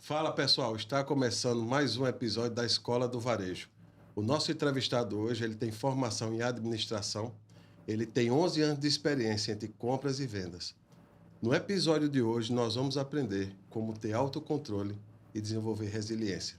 Fala pessoal, está começando mais um episódio da Escola do Varejo. O nosso entrevistado hoje, ele tem formação em administração, ele tem 11 anos de experiência entre compras e vendas. No episódio de hoje, nós vamos aprender como ter autocontrole e desenvolver resiliência.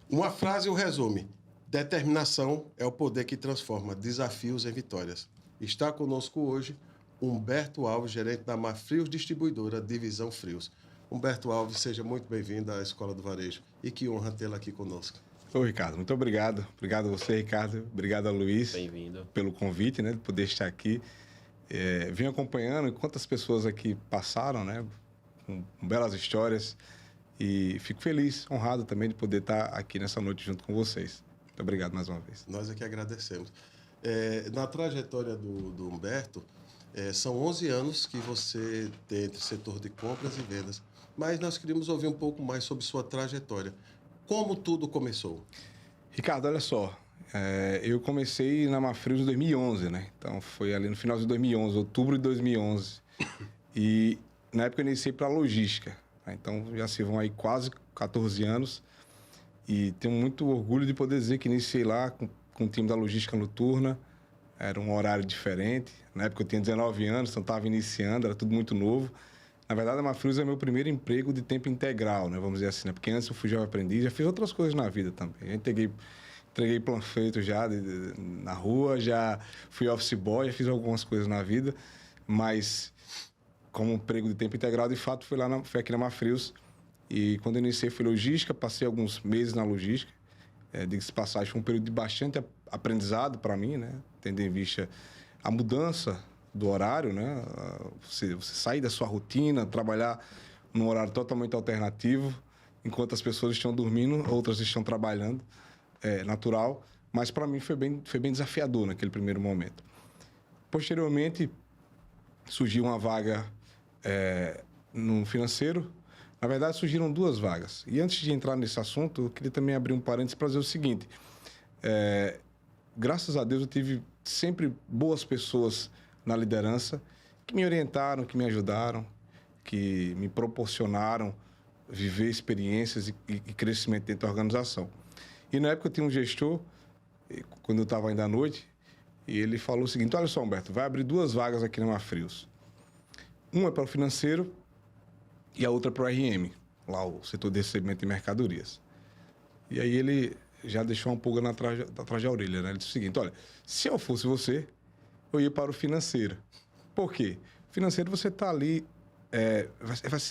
Uma frase o resume: determinação é o poder que transforma desafios em vitórias. Está conosco hoje Humberto Alves, gerente da Mafrios Distribuidora, Divisão Frios. Humberto Alves, seja muito bem-vindo à Escola do Varejo e que honra tê-lo aqui conosco. Ô, Ricardo, muito obrigado. Obrigado a você, Ricardo. Obrigado a Luiz. Bem-vindo. Pelo convite, né, de poder estar aqui. Vim acompanhando quantas pessoas aqui passaram, né, com belas histórias, e fico feliz, honrado também de poder estar aqui nessa noite junto com vocês. Muito obrigado mais uma vez. Nós aqui agradecemos. Na trajetória do Humberto, são 11 anos que você tem entre o setor de compras e vendas, mas nós queríamos ouvir um pouco mais sobre sua trajetória. Como tudo começou? Ricardo, olha só, eu comecei na Mafrios em 2011, né? Então foi ali no final de 2011, outubro de 2011. E na época eu iniciei para logística, né? Então já se vão aí quase 14 anos e tenho muito orgulho de poder dizer que iniciei lá com o time da logística noturna. Era um horário diferente. Na época eu tinha 19 anos, então estava iniciando, era tudo muito novo. Na verdade, a Mafrios é meu primeiro emprego de tempo integral, né? Vamos dizer assim, né? Porque antes eu fui jovem aprendiz, já fiz outras coisas na vida também. Já entreguei panfleto já na rua, já fui office boy, já fiz algumas coisas na vida, mas como emprego de tempo integral, de fato, foi aqui na Mafrios. E quando eu iniciei foi logística, passei alguns meses na logística. Diga-se de passagem, foi um período de bastante aprendizado para mim, né? Tendo em vista a mudança do horário, né? Você sair da sua rotina, trabalhar num horário totalmente alternativo, enquanto as pessoas estão dormindo, outras estão trabalhando, natural. Mas para mim foi bem desafiador naquele primeiro momento. Posteriormente, surgiu uma vaga no financeiro. Na verdade, surgiram duas vagas. E antes de entrar nesse assunto, eu queria também abrir um parênteses para dizer o seguinte. Graças a Deus, eu tive sempre boas pessoas na liderança que me orientaram, que me ajudaram, que me proporcionaram viver experiências e crescimento dentro da organização. E na época eu tinha um gestor, quando eu estava ainda à noite, e ele falou o seguinte: olha só, Humberto, vai abrir duas vagas aqui na Mafrios. Uma é para o financeiro e a outra para o RM, lá o setor de recebimento de mercadorias. E aí ele já deixou uma pulga atrás da orelha, né? Ele disse o seguinte: olha, se eu fosse você, eu ia para o financeiro. Por quê? O financeiro você está ali,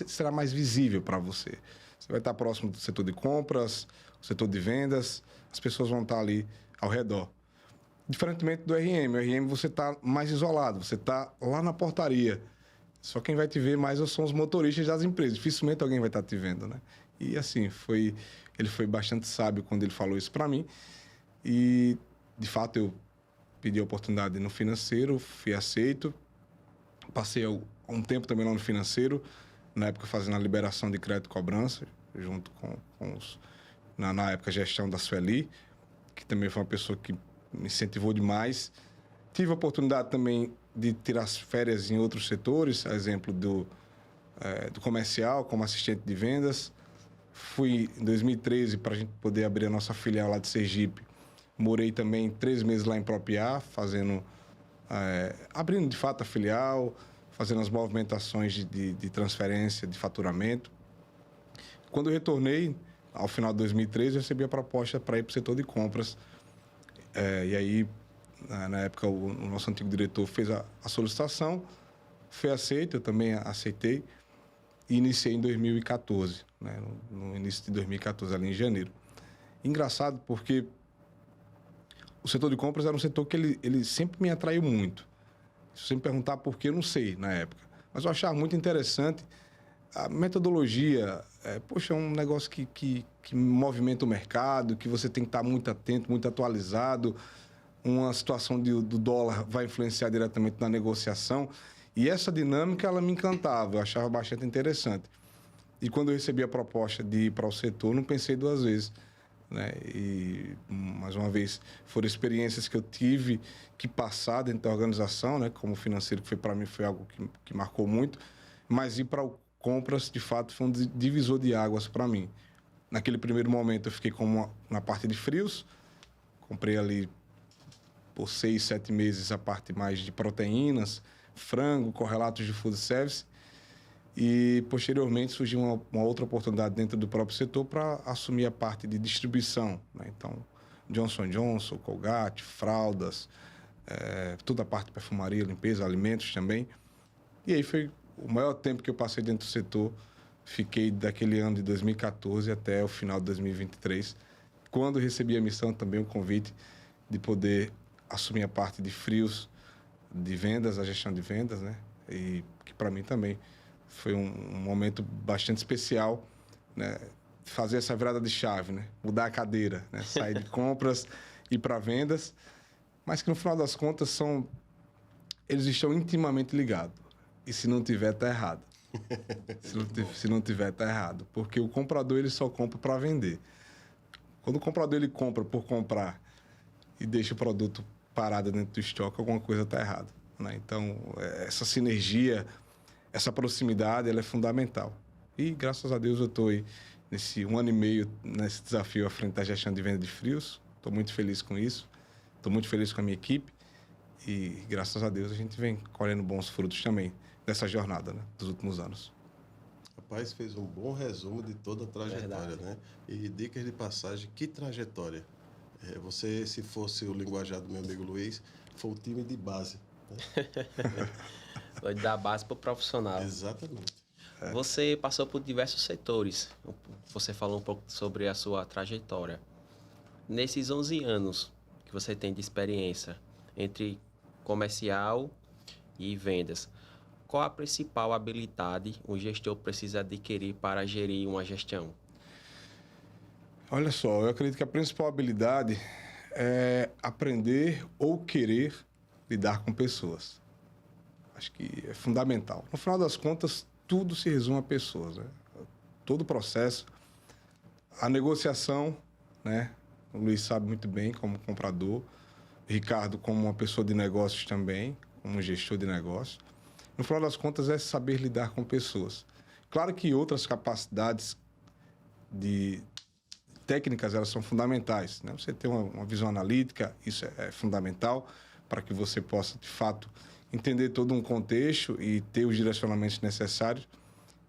será mais visível para você. Você vai estar próximo do setor de compras, do setor de vendas, as pessoas vão estar ali ao redor. Diferentemente do RM, o RM você está mais isolado, você está lá na portaria. Só quem vai te ver mais são os motoristas das empresas. Dificilmente alguém vai estar te vendo, né? E assim, ele foi bastante sábio quando ele falou isso para mim. E, de fato, eu pedi a oportunidade no financeiro, fui aceito. Passei um tempo também lá no financeiro, na época fazendo a liberação de crédito e cobrança, junto com na época, a gestão da Sueli, que também foi uma pessoa que me incentivou demais. Tive a oportunidade também de tirar as férias em outros setores, a exemplo do comercial, como assistente de vendas. Fui em 2013 para a gente poder abrir a nossa filial lá de Sergipe. Morei também 3 meses lá em Propiá, abrindo de fato a filial, fazendo as movimentações de transferência, de faturamento. Quando eu retornei, ao final de 2013, eu recebi a proposta para ir para o setor de compras. E aí, na época, o nosso antigo diretor fez a solicitação, foi aceito, eu também aceitei, e iniciei em 2014, né, no início de 2014, ali em janeiro. Engraçado porque o setor de compras era um setor que ele sempre me atraiu muito. Se você me perguntar por quê, eu não sei na época. Mas eu achava muito interessante a metodologia. É um negócio que movimenta o mercado, que você tem que estar muito atento, muito atualizado. Uma situação do dólar vai influenciar diretamente na negociação. E essa dinâmica, ela me encantava, eu achava bastante interessante. E quando eu recebi a proposta de ir para o setor, não pensei duas vezes, né? E, mais uma vez, foram experiências que eu tive que passar dentro da organização, né? Como financeiro, que foi para mim foi algo que marcou muito. Mas ir para compras, de fato, foi um divisor de águas para mim. Naquele primeiro momento, eu fiquei na parte de frios. Comprei ali, por 6, 7 meses, a parte mais de proteínas, frango, correlatos de food service. E, posteriormente, surgiu uma outra oportunidade dentro do próprio setor para assumir a parte de distribuição, né? Então, Johnson & Johnson, Colgate, fraldas, toda a parte de perfumaria, limpeza, alimentos também. E aí foi o maior tempo que eu passei dentro do setor. Fiquei daquele ano de 2014 até o final de 2023, quando recebi a missão, também o convite de poder assumir a parte de frios, de vendas, a gestão de vendas, né? E que para mim também foi um momento bastante especial, né? Fazer essa virada de chave, né? Mudar a cadeira, né? Sair de compras e ir para vendas, mas que no final das contas eles estão intimamente ligados. E se não tiver, tá errado. Se não tiver, tá errado. Porque o comprador, ele só compra para vender. Quando o comprador, ele compra por comprar e deixa o produto parado dentro do estoque, alguma coisa tá errada, né? Então, essa sinergia, essa proximidade, ela é fundamental. E, graças a Deus, eu estou aí nesse 1 ano e meio, nesse desafio à frente da gestão de venda de frios. Estou muito feliz com isso. Estou muito feliz com a minha equipe. E, graças a Deus, a gente vem colhendo bons frutos também dessa jornada, né, dos últimos anos. Rapaz, fez um bom resumo de toda a trajetória, né? E dicas de passagem, que trajetória. Você, se fosse o linguajar do meu amigo Luiz, foi o time de base. Né? Vai dar base para o profissional. Exatamente. Você passou por diversos setores. Você falou um pouco sobre a sua trajetória. Nesses 11 anos que você tem de experiência entre comercial e vendas, qual a principal habilidade um gestor precisa adquirir para gerir uma gestão? Olha só, eu acredito que a principal habilidade é aprender ou querer lidar com pessoas. Acho que é fundamental. No final das contas, tudo se resume a pessoas, né? Todo o processo, a negociação, né? O Luiz sabe muito bem como comprador, Ricardo como uma pessoa de negócios também, como gestor de negócios. No final das contas, é saber lidar com pessoas. Claro que outras capacidades técnicas, elas são fundamentais, né? Você ter uma visão analítica, isso é fundamental para que você possa, de fato, entender todo um contexto e ter os direcionamentos necessários.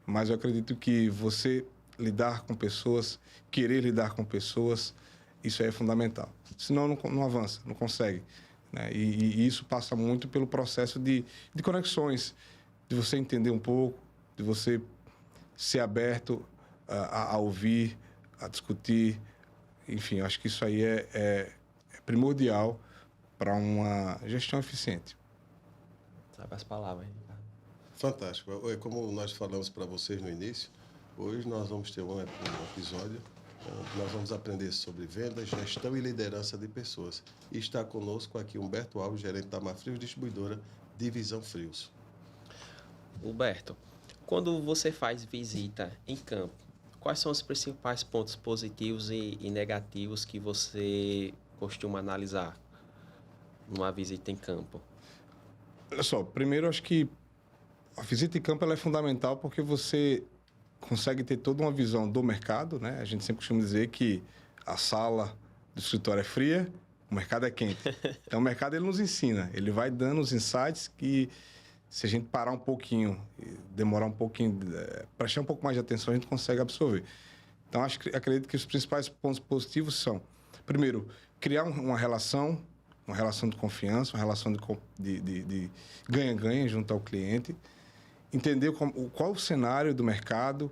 Mas eu acredito que você lidar com pessoas, querer lidar com pessoas, isso é fundamental. Senão não avança, não consegue, né? E isso passa muito pelo processo de conexões, de você entender um pouco, de você ser aberto a ouvir, a discutir. Enfim, acho que isso aí é primordial para uma gestão eficiente. Sabe as palavras, Ricardo? Fantástico. Como nós falamos para vocês no início, hoje nós vamos ter um episódio onde nós vamos aprender sobre vendas, gestão e liderança de pessoas. E está conosco aqui Humberto Alves, gerente da Mafrios Distribuidora, Divisão Frios. Humberto, quando você faz visita em campo, quais são os principais pontos positivos e negativos que você costuma analisar numa visita em campo? Olha só, primeiro acho que a visita em campo ela é fundamental porque você consegue ter toda uma visão do mercado, né? A gente sempre costuma dizer que a sala do escritório é fria, o mercado é quente. Então o mercado ele nos ensina, ele vai dando os insights que se a gente parar um pouquinho, demorar um pouquinho, prestar um pouco mais de atenção, a gente consegue absorver. Então acredito que os principais pontos positivos são, primeiro, criar uma relação de confiança, uma relação de ganha-ganha junto ao cliente, entender qual o cenário do mercado,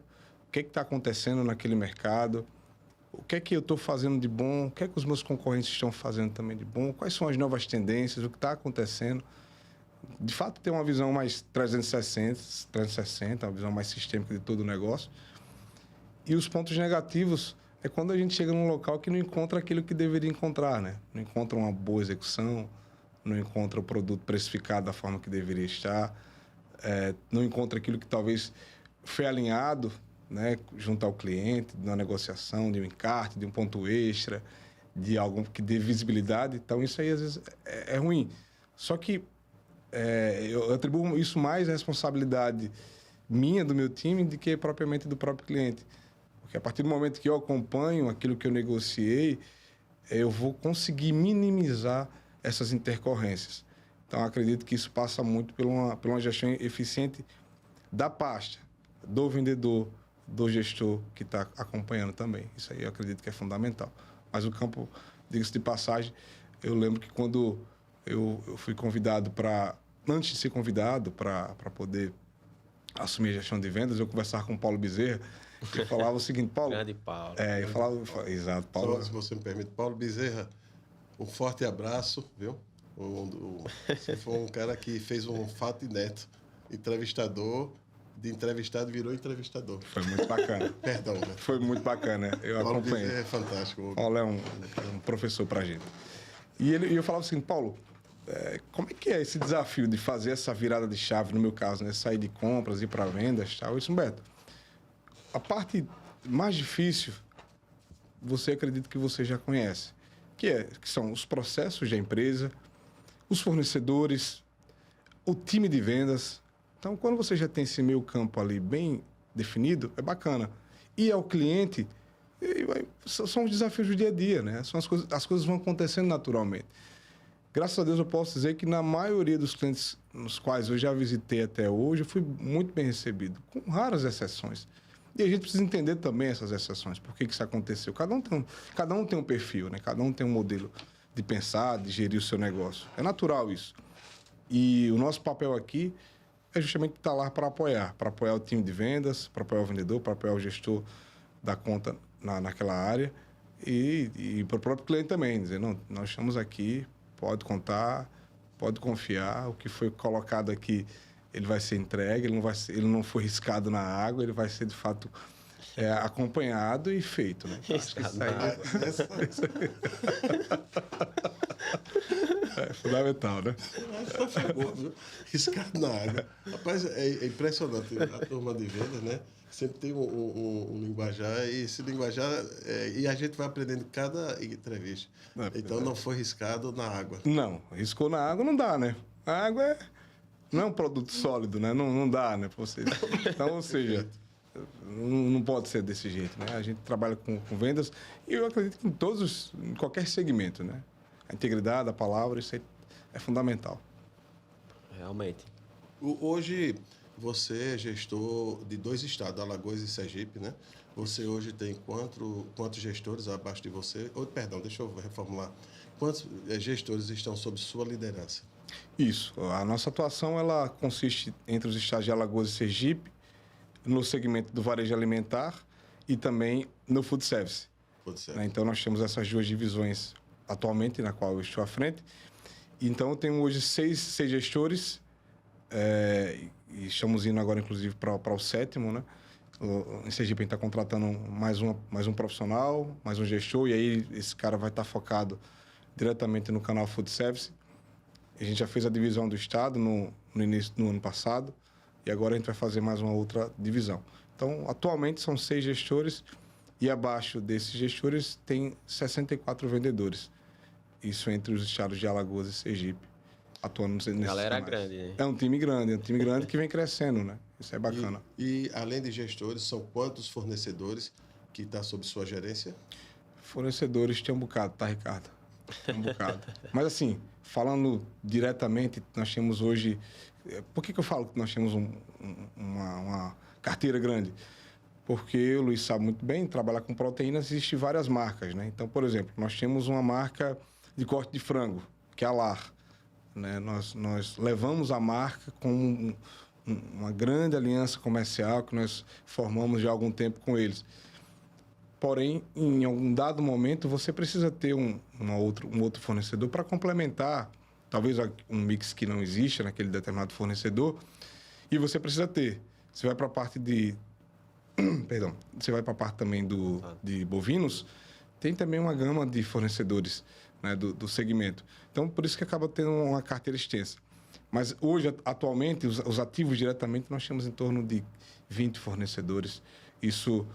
o que está acontecendo naquele mercado, o que é que eu estou fazendo de bom, o que é que os meus concorrentes estão fazendo também de bom, quais são as novas tendências, o que está acontecendo. De fato, ter uma visão mais 360, uma visão mais sistêmica de todo o negócio. E os pontos negativos é quando a gente chega num local que não encontra aquilo que deveria encontrar, né? Não encontra uma boa execução, não encontra o produto precificado da forma que deveria estar, não encontra aquilo que talvez foi alinhado, né, junto ao cliente, de uma negociação, de um encarte, de um ponto extra, de algo que dê visibilidade. Então, isso aí, às vezes, é ruim. Só que eu atribuo isso mais à responsabilidade minha, do meu time, do que propriamente do próprio cliente. Porque a partir do momento que eu acompanho aquilo que eu negociei, eu vou conseguir minimizar essas intercorrências. Então, acredito que isso passa muito por uma gestão eficiente da pasta, do vendedor, do gestor que está acompanhando também. Isso aí eu acredito que é fundamental. Mas o campo, diga-se de passagem, eu lembro que quando eu fui convidado antes de ser convidado para poder assumir a gestão de vendas, eu conversava com o Paulo Bezerra, e falava o seguinte, Paulo... Grande Paulo. Eu falava... Exato, Paulo... Só, se você me permite, Paulo Bezerra, um forte abraço, viu? Você foi um cara que fez um fato inédito. Entrevistador, de entrevistado virou entrevistador. Foi muito bacana. Perdão, né? Foi muito bacana. Eu Paulo acompanhei. Bezerra é fantástico. Paulo é um professor para a gente. E eu falava assim, Paulo, como é que é esse desafio de fazer essa virada de chave, no meu caso, né? Sair de compras, ir para vendas, tal. Isso, Humberto, a parte mais difícil, você acredita que você já conhece, que são os processos da empresa, os fornecedores, o time de vendas. Então, quando você já tem esse meio campo ali bem definido, é bacana. E ao cliente, são os desafios do dia a dia, né? As coisas vão acontecendo naturalmente. Graças a Deus, eu posso dizer que na maioria dos clientes nos quais eu já visitei até hoje, eu fui muito bem recebido, com raras exceções. E a gente precisa entender também essas exceções, por que isso aconteceu. Cada um tem um perfil, né? Cada um tem um modelo de pensar, de gerir o seu negócio. É natural isso. E o nosso papel aqui é justamente estar lá para apoiar o time de vendas, para apoiar o vendedor, para apoiar o gestor da conta naquela área e para o próprio cliente também, dizer, não, nós estamos aqui, pode contar, pode confiar, o que foi colocado aqui, ele vai ser entregue, ele não foi riscado na água, ele vai ser, de fato, acompanhado e feito, né? Riscado na água. É fundamental, né? Riscado na água. Rapaz, é impressionante. A turma de vendas, né? Sempre tem um linguajar, e esse linguajar... e a gente vai aprendendo cada entrevista. Então, não foi riscado na água. Não, riscou na água não dá, né? A água não é um produto sólido, né? Não dá, né? Pra você. Então, ou seja, não pode ser desse jeito, né? A gente trabalha com vendas e eu acredito que em qualquer segmento, né? A integridade, a palavra, isso aí é fundamental. Realmente. Hoje, você é gestor de 2 estados, Alagoas e Sergipe, né? Você hoje tem quantos gestores abaixo de você? Perdão, deixa eu reformular. Quantos gestores estão sob sua liderança? Isso. A nossa atuação, ela consiste entre os estados de Alagoas e Sergipe, no segmento do varejo alimentar e também no food service. Né? Então, nós temos essas 2 divisões atualmente, na qual eu estou à frente. Então, eu tenho hoje 6 gestores, e estamos indo agora, inclusive, para o 7º, né? Em Sergipe, a gente está contratando mais um profissional, mais um gestor, e aí esse cara vai estar focado diretamente no canal Food Service. A gente já fez a divisão do estado no início do ano passado, e agora a gente vai fazer mais uma outra divisão. Então, atualmente, são 6 gestores, e abaixo desses gestores tem 64 vendedores. Isso entre os estados de Alagoas e Sergipe, atuando nesses Galera canais. grande, né? É um time grande que vem crescendo, né? Isso é bacana. E além de gestores, são quantos fornecedores que estão sob sua gerência? Fornecedores tem um bocado, tá, Ricardo? Tem um bocado. Mas assim, falando diretamente, nós temos hoje... Por que eu falo que nós temos uma carteira grande? Porque o Luiz sabe muito bem, trabalhar com proteínas, existem várias marcas, né? Então, por exemplo, nós temos uma marca de corte de frango, que é a LAR. Né? Nós levamos a marca com uma grande aliança comercial que nós formamos já há algum tempo com eles. Porém, em algum dado momento, você precisa ter um outro fornecedor para complementar, talvez um mix que não existe naquele determinado fornecedor, e você precisa ter. Você vai para a parte de... Perdão. Você vai para a parte também de bovinos, tem também uma gama de fornecedores, né, do segmento. Então, por isso que acaba tendo uma carteira extensa. Mas hoje, atualmente, os ativos diretamente, nós temos em torno de 20 fornecedores. Isso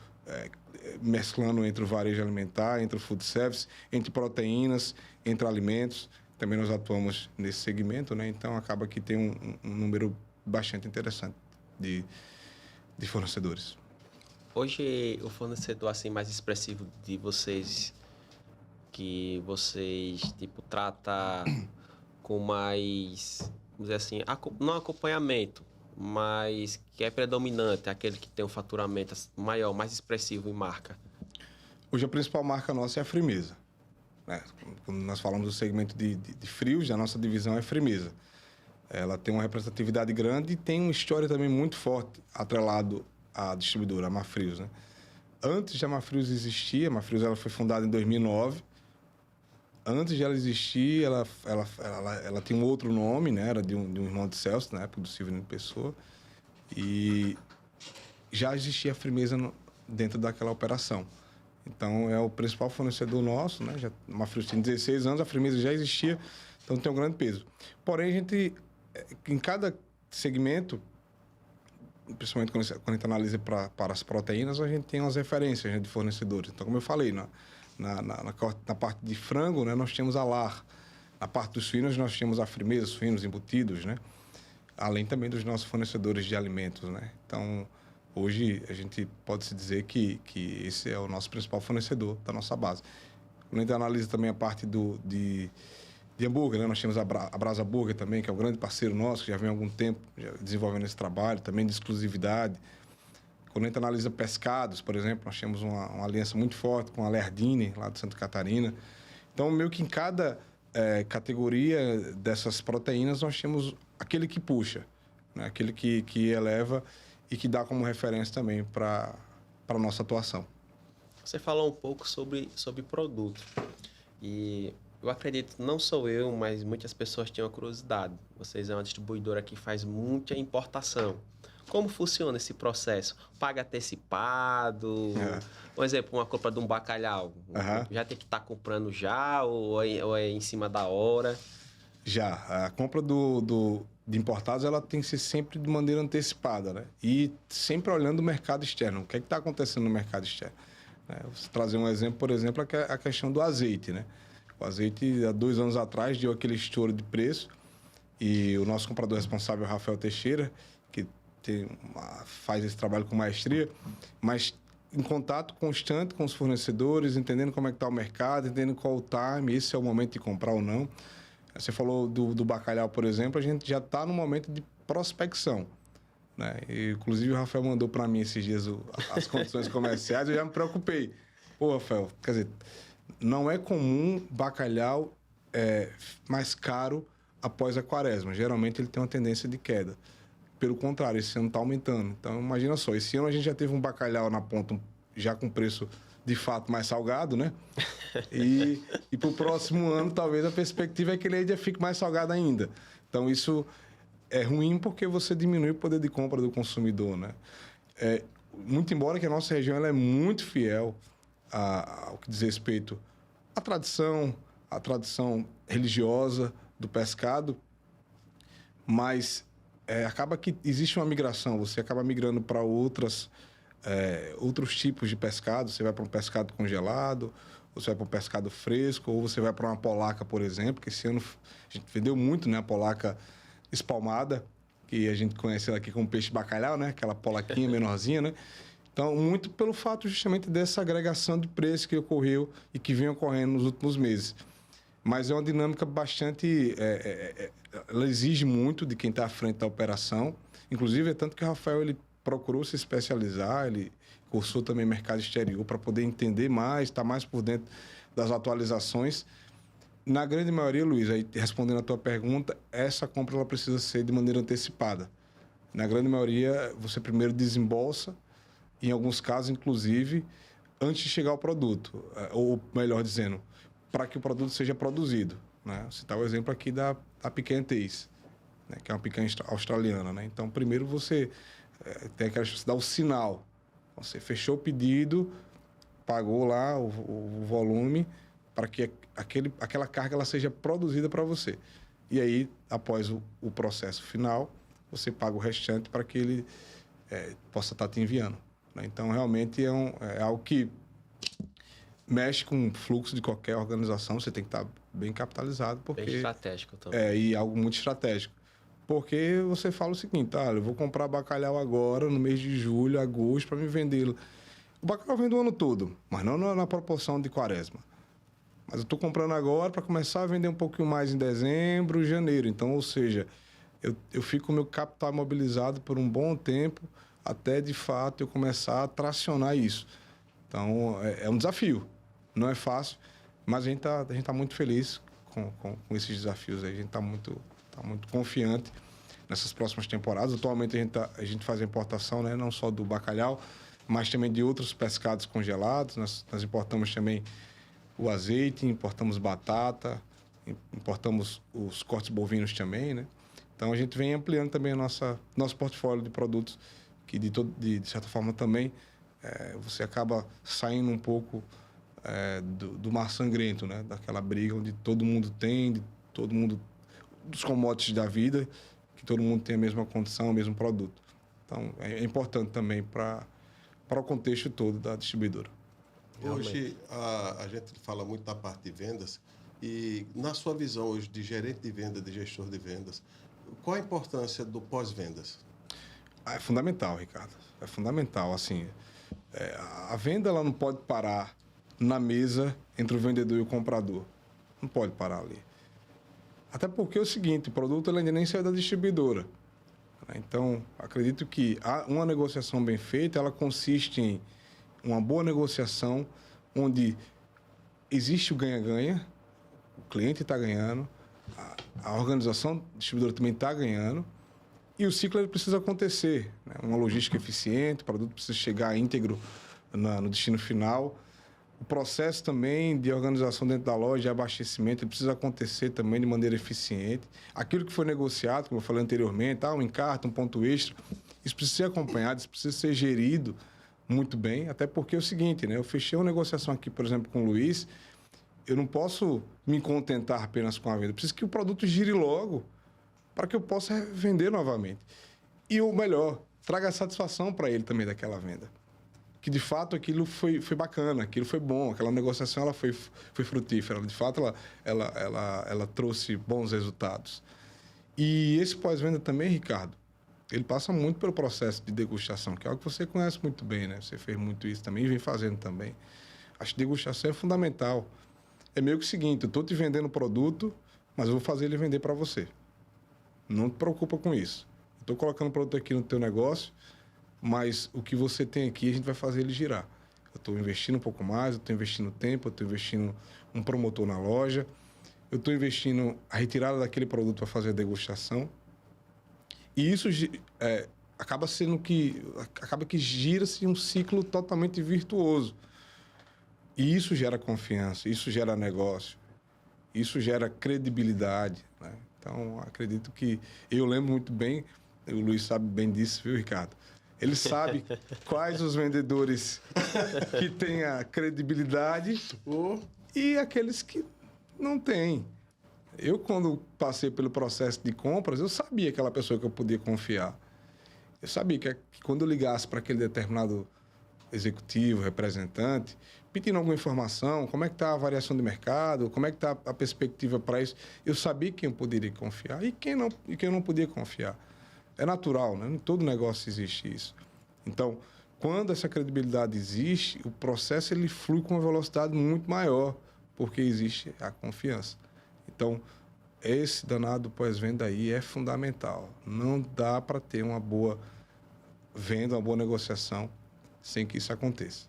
mesclando entre o varejo alimentar, entre o food service, entre proteínas, entre alimentos. Também nós atuamos nesse segmento, né? Então, acaba que tem um número bastante interessante de fornecedores. Hoje, o fornecedor assim mais expressivo de vocês, que vocês tipo trata com mais, vamos dizer assim, não acompanhamento, mas que é predominante, aquele que tem um faturamento maior, mais expressivo em marca. Hoje a principal marca nossa é a Frimeza, né? Quando nós falamos do segmento de frios, a nossa divisão é Frimeza. Ela tem uma representatividade grande e tem uma história também muito forte atrelado à distribuidora, a Mafrios, né? Antes de a Mafrios existir, a Mafrios ela foi fundada em 2009. Antes de ela existir, ela tinha um outro nome, né? Era de um irmão de Celso, na época do Silvino Pessoa. E já existia a Frimeza dentro daquela operação. Então, é o principal fornecedor nosso, né? A Mafrios tem 16 anos, a Frimeza já existia, então tem um grande peso. Porém, a gente, em cada segmento, principalmente quando a gente analisa para as proteínas, a gente tem umas referências, né, de fornecedores. Então, como eu falei, na parte de frango, né, nós temos a LAR. Na parte dos suínos, nós temos a Frimeza, suínos embutidos, né? Além também dos nossos fornecedores de alimentos, né? Então, hoje, a gente pode se dizer que esse é o nosso principal fornecedor da nossa base. Quando a gente analisa também a parte de hambúrguer, né? Nós temos a Brasa Burger também, que é um grande parceiro nosso, que já vem há algum tempo desenvolvendo esse trabalho, também de exclusividade. Quando a gente analisa pescados, por exemplo, nós temos uma aliança muito forte com a Lerdine, lá de Santa Catarina. Então, meio que em cada categoria dessas proteínas, nós temos aquele que puxa, né? Aquele que eleva e que dá como referência também para a nossa atuação. Você falou um pouco sobre produto. E eu acredito, não sou eu, mas muitas pessoas têm uma curiosidade. Vocês é uma distribuidora que faz muita importação. Como funciona esse processo? Paga antecipado? Por exemplo, uma compra de um bacalhau. Já tem que estar comprando já ou é em cima da hora? Já. A compra de importados, ela tem que ser sempre de maneira antecipada, né? E sempre olhando o mercado externo. O que é que está acontecendo no mercado externo? Vou trazer um exemplo, por exemplo, a questão do azeite, né? O azeite, há 2 anos atrás, deu aquele estouro de preço e o nosso comprador responsável, Rafael Teixeira, que faz esse trabalho com maestria, mas em contato constante com os fornecedores, entendendo como é que está o mercado, entendendo qual o time, esse é o momento de comprar ou não. Você falou do bacalhau, por exemplo, a gente já está no momento de prospecção, né? E, inclusive, o Rafael mandou para mim esses dias as condições comerciais, eu já me preocupei. Pô, Rafael, quer dizer, não é comum bacalhau mais caro após a quaresma. Geralmente, ele tem uma tendência de queda. Pelo contrário, esse ano está aumentando. Então, imagina só, esse ano a gente já teve um bacalhau na ponta já com preço, de fato, mais salgado, né? E para o próximo ano, talvez, a perspectiva é que ele ainda fique mais salgado ainda. Então, isso é ruim porque você diminui o poder de compra do consumidor, né? Muito embora que a nossa região ela é muito fiel ao que diz respeito à tradição religiosa do pescado, mas acaba que existe uma migração, você acaba migrando para outros tipos de pescado, você vai para um pescado congelado, você vai para um pescado fresco, ou você vai para uma polaca, por exemplo, que esse ano a gente vendeu muito, né, a polaca espalmada, que a gente conhece ela aqui como peixe bacalhau, né, aquela polaquinha menorzinha, né? Então, muito pelo fato justamente dessa agregação de preço que ocorreu e que vem ocorrendo nos últimos meses. Mas é uma dinâmica bastante... ela exige muito de quem está à frente da operação. Inclusive, é tanto que o Rafael ele procurou se especializar, ele cursou também mercado exterior para poder entender mais, estar mais por dentro das atualizações. Na grande maioria, Luiz, aí, respondendo a tua pergunta, essa compra ela precisa ser de maneira antecipada. Na grande maioria, você primeiro desembolsa, em alguns casos, inclusive, antes de chegar ao produto. Ou, melhor dizendo, para que o produto seja produzido, né? Vou citar o exemplo aqui da picanha Taste, né? Que é uma picanha australiana, né? Então, primeiro você tem aquela chance de dar o sinal. Você fechou o pedido, pagou lá o volume para que aquela carga ela seja produzida para você. E aí, após o processo final, você paga o restante para que ele possa estar te enviando, né? Então, realmente é algo que mexe com o fluxo de qualquer organização, você tem que estar bem capitalizado. Porque, bem estratégico também. E algo muito estratégico. Porque você fala o seguinte, eu vou comprar bacalhau agora, no mês de julho, agosto, para me vendê-lo. O bacalhau vem do ano todo, mas não na proporção de quaresma. Mas eu estou comprando agora para começar a vender um pouquinho mais em dezembro, janeiro. Então, ou seja, eu fico com o meu capital imobilizado por um bom tempo até, de fato, eu começar a tracionar isso. Então, é um desafio. Não é fácil, mas a gente tá muito feliz com esses desafios aí. A gente está muito confiante nessas próximas temporadas. Atualmente, a gente faz a importação, né, não só do bacalhau, mas também de outros pescados congelados. Nós importamos também o azeite, importamos batata, importamos os cortes bovinos também, né? Então, a gente vem ampliando também nosso portfólio de produtos, que de certa forma também você acaba saindo um pouco do mar sangrento, né? Daquela briga onde todo mundo tem, dos commodities da vida, que todo mundo tem a mesma condição, o mesmo produto. Então, é importante também para o contexto todo da distribuidora. Hoje, a gente fala muito da parte de vendas e, na sua visão hoje de gerente de venda, de gestor de vendas, qual a importância do pós-vendas? É fundamental, Ricardo. É fundamental. Assim, a venda ela não pode parar na mesa entre o vendedor e o comprador. Não pode parar ali. Até porque é o seguinte, o produto ele ainda nem saiu da distribuidora. Então, acredito que uma negociação bem feita, ela consiste em uma boa negociação, onde existe o ganha-ganha, o cliente está ganhando, a organização distribuidora também está ganhando, e o ciclo ele precisa acontecer. Né? Uma logística eficiente, o produto precisa chegar íntegro no destino final. O processo também de organização dentro da loja, de abastecimento, ele precisa acontecer também de maneira eficiente. Aquilo que foi negociado, como eu falei anteriormente, um encarte, um ponto extra, isso precisa ser acompanhado, isso precisa ser gerido muito bem, até porque é o seguinte, né? Eu fechei uma negociação aqui, por exemplo, com o Luiz, eu não posso me contentar apenas com a venda, eu preciso que o produto gire logo para que eu possa vender novamente. E o melhor, traga satisfação para ele também daquela venda. Que, de fato, aquilo foi bacana, aquilo foi bom, aquela negociação ela foi frutífera, de fato, ela trouxe bons resultados. E esse pós-venda também, Ricardo, ele passa muito pelo processo de degustação, que é algo que você conhece muito bem, né? Você fez muito isso também e vem fazendo também. Acho que degustação é fundamental. É meio que o seguinte, eu estou te vendendo o produto, mas eu vou fazer ele vender para você. Não te preocupa com isso. Eu estou colocando o produto aqui no teu negócio, mas o que você tem aqui, a gente vai fazer ele girar. Eu estou investindo um pouco mais, eu estou investindo tempo, eu estou investindo um promotor na loja, eu estou investindo a retirada daquele produto para fazer a degustação. E isso acaba que gira-se um ciclo totalmente virtuoso. E isso gera confiança, isso gera negócio, isso gera credibilidade, né? Então, acredito que... Eu lembro muito bem, o Luiz sabe bem disso, viu, Ricardo? Ele sabe quais os vendedores que têm a credibilidade e aqueles que não têm. Eu, quando passei pelo processo de compras, eu sabia aquela pessoa que eu podia confiar. Eu sabia que quando eu ligasse para aquele determinado executivo, representante, pedindo alguma informação, como é que está a variação de mercado, como é que está a perspectiva para isso, eu sabia quem eu poderia confiar e quem eu não podia confiar. É natural, né? Em todo negócio existe isso. Então, quando essa credibilidade existe, o processo ele flui com uma velocidade muito maior, porque existe a confiança. Então, esse danado pós-venda aí é fundamental. Não dá para ter uma boa venda, uma boa negociação sem que isso aconteça.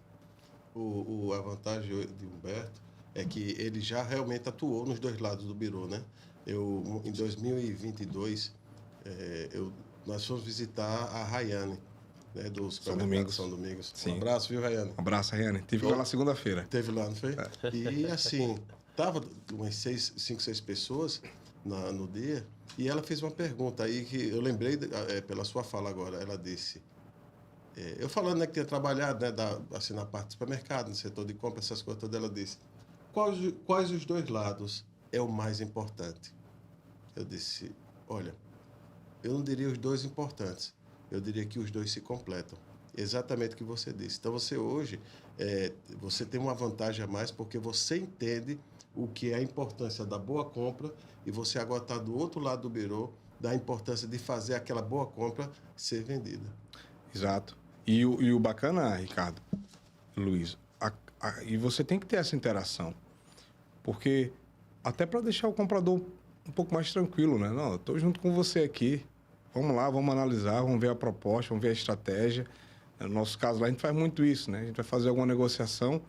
A vantagem de Humberto é que ele já realmente atuou nos dois lados do birô, né? Em 2022, nós fomos visitar a Rayane, né, do supermercado São Domingos. Sim. Um abraço, viu, Rayane? Um abraço, Rayane. Tive lá na segunda-feira. Teve lá, não foi? E assim, tava umas 5, 6 pessoas no dia, e ela fez uma pergunta aí que eu lembrei pela sua fala agora. Ela disse, eu falando, né, que tinha trabalhado, né, assim, na parte do supermercado, no setor de compra, essas coisas todas, ela disse, quais os dois lados é o mais importante? Eu disse, olha, eu não diria os dois importantes, eu diria que os dois se completam. Exatamente o que você disse. Então, você hoje, você tem uma vantagem a mais porque você entende o que é a importância da boa compra e você agora está do outro lado do birô da importância de fazer aquela boa compra ser vendida. Exato. E o bacana, Ricardo, Luiz, e você tem que ter essa interação. Porque até para deixar o comprador um pouco mais tranquilo, né? Não, eu estou junto com você aqui. Vamos lá, vamos analisar, vamos ver a proposta, vamos ver a estratégia. No nosso caso lá, a gente faz muito isso, né? A gente vai fazer alguma negociação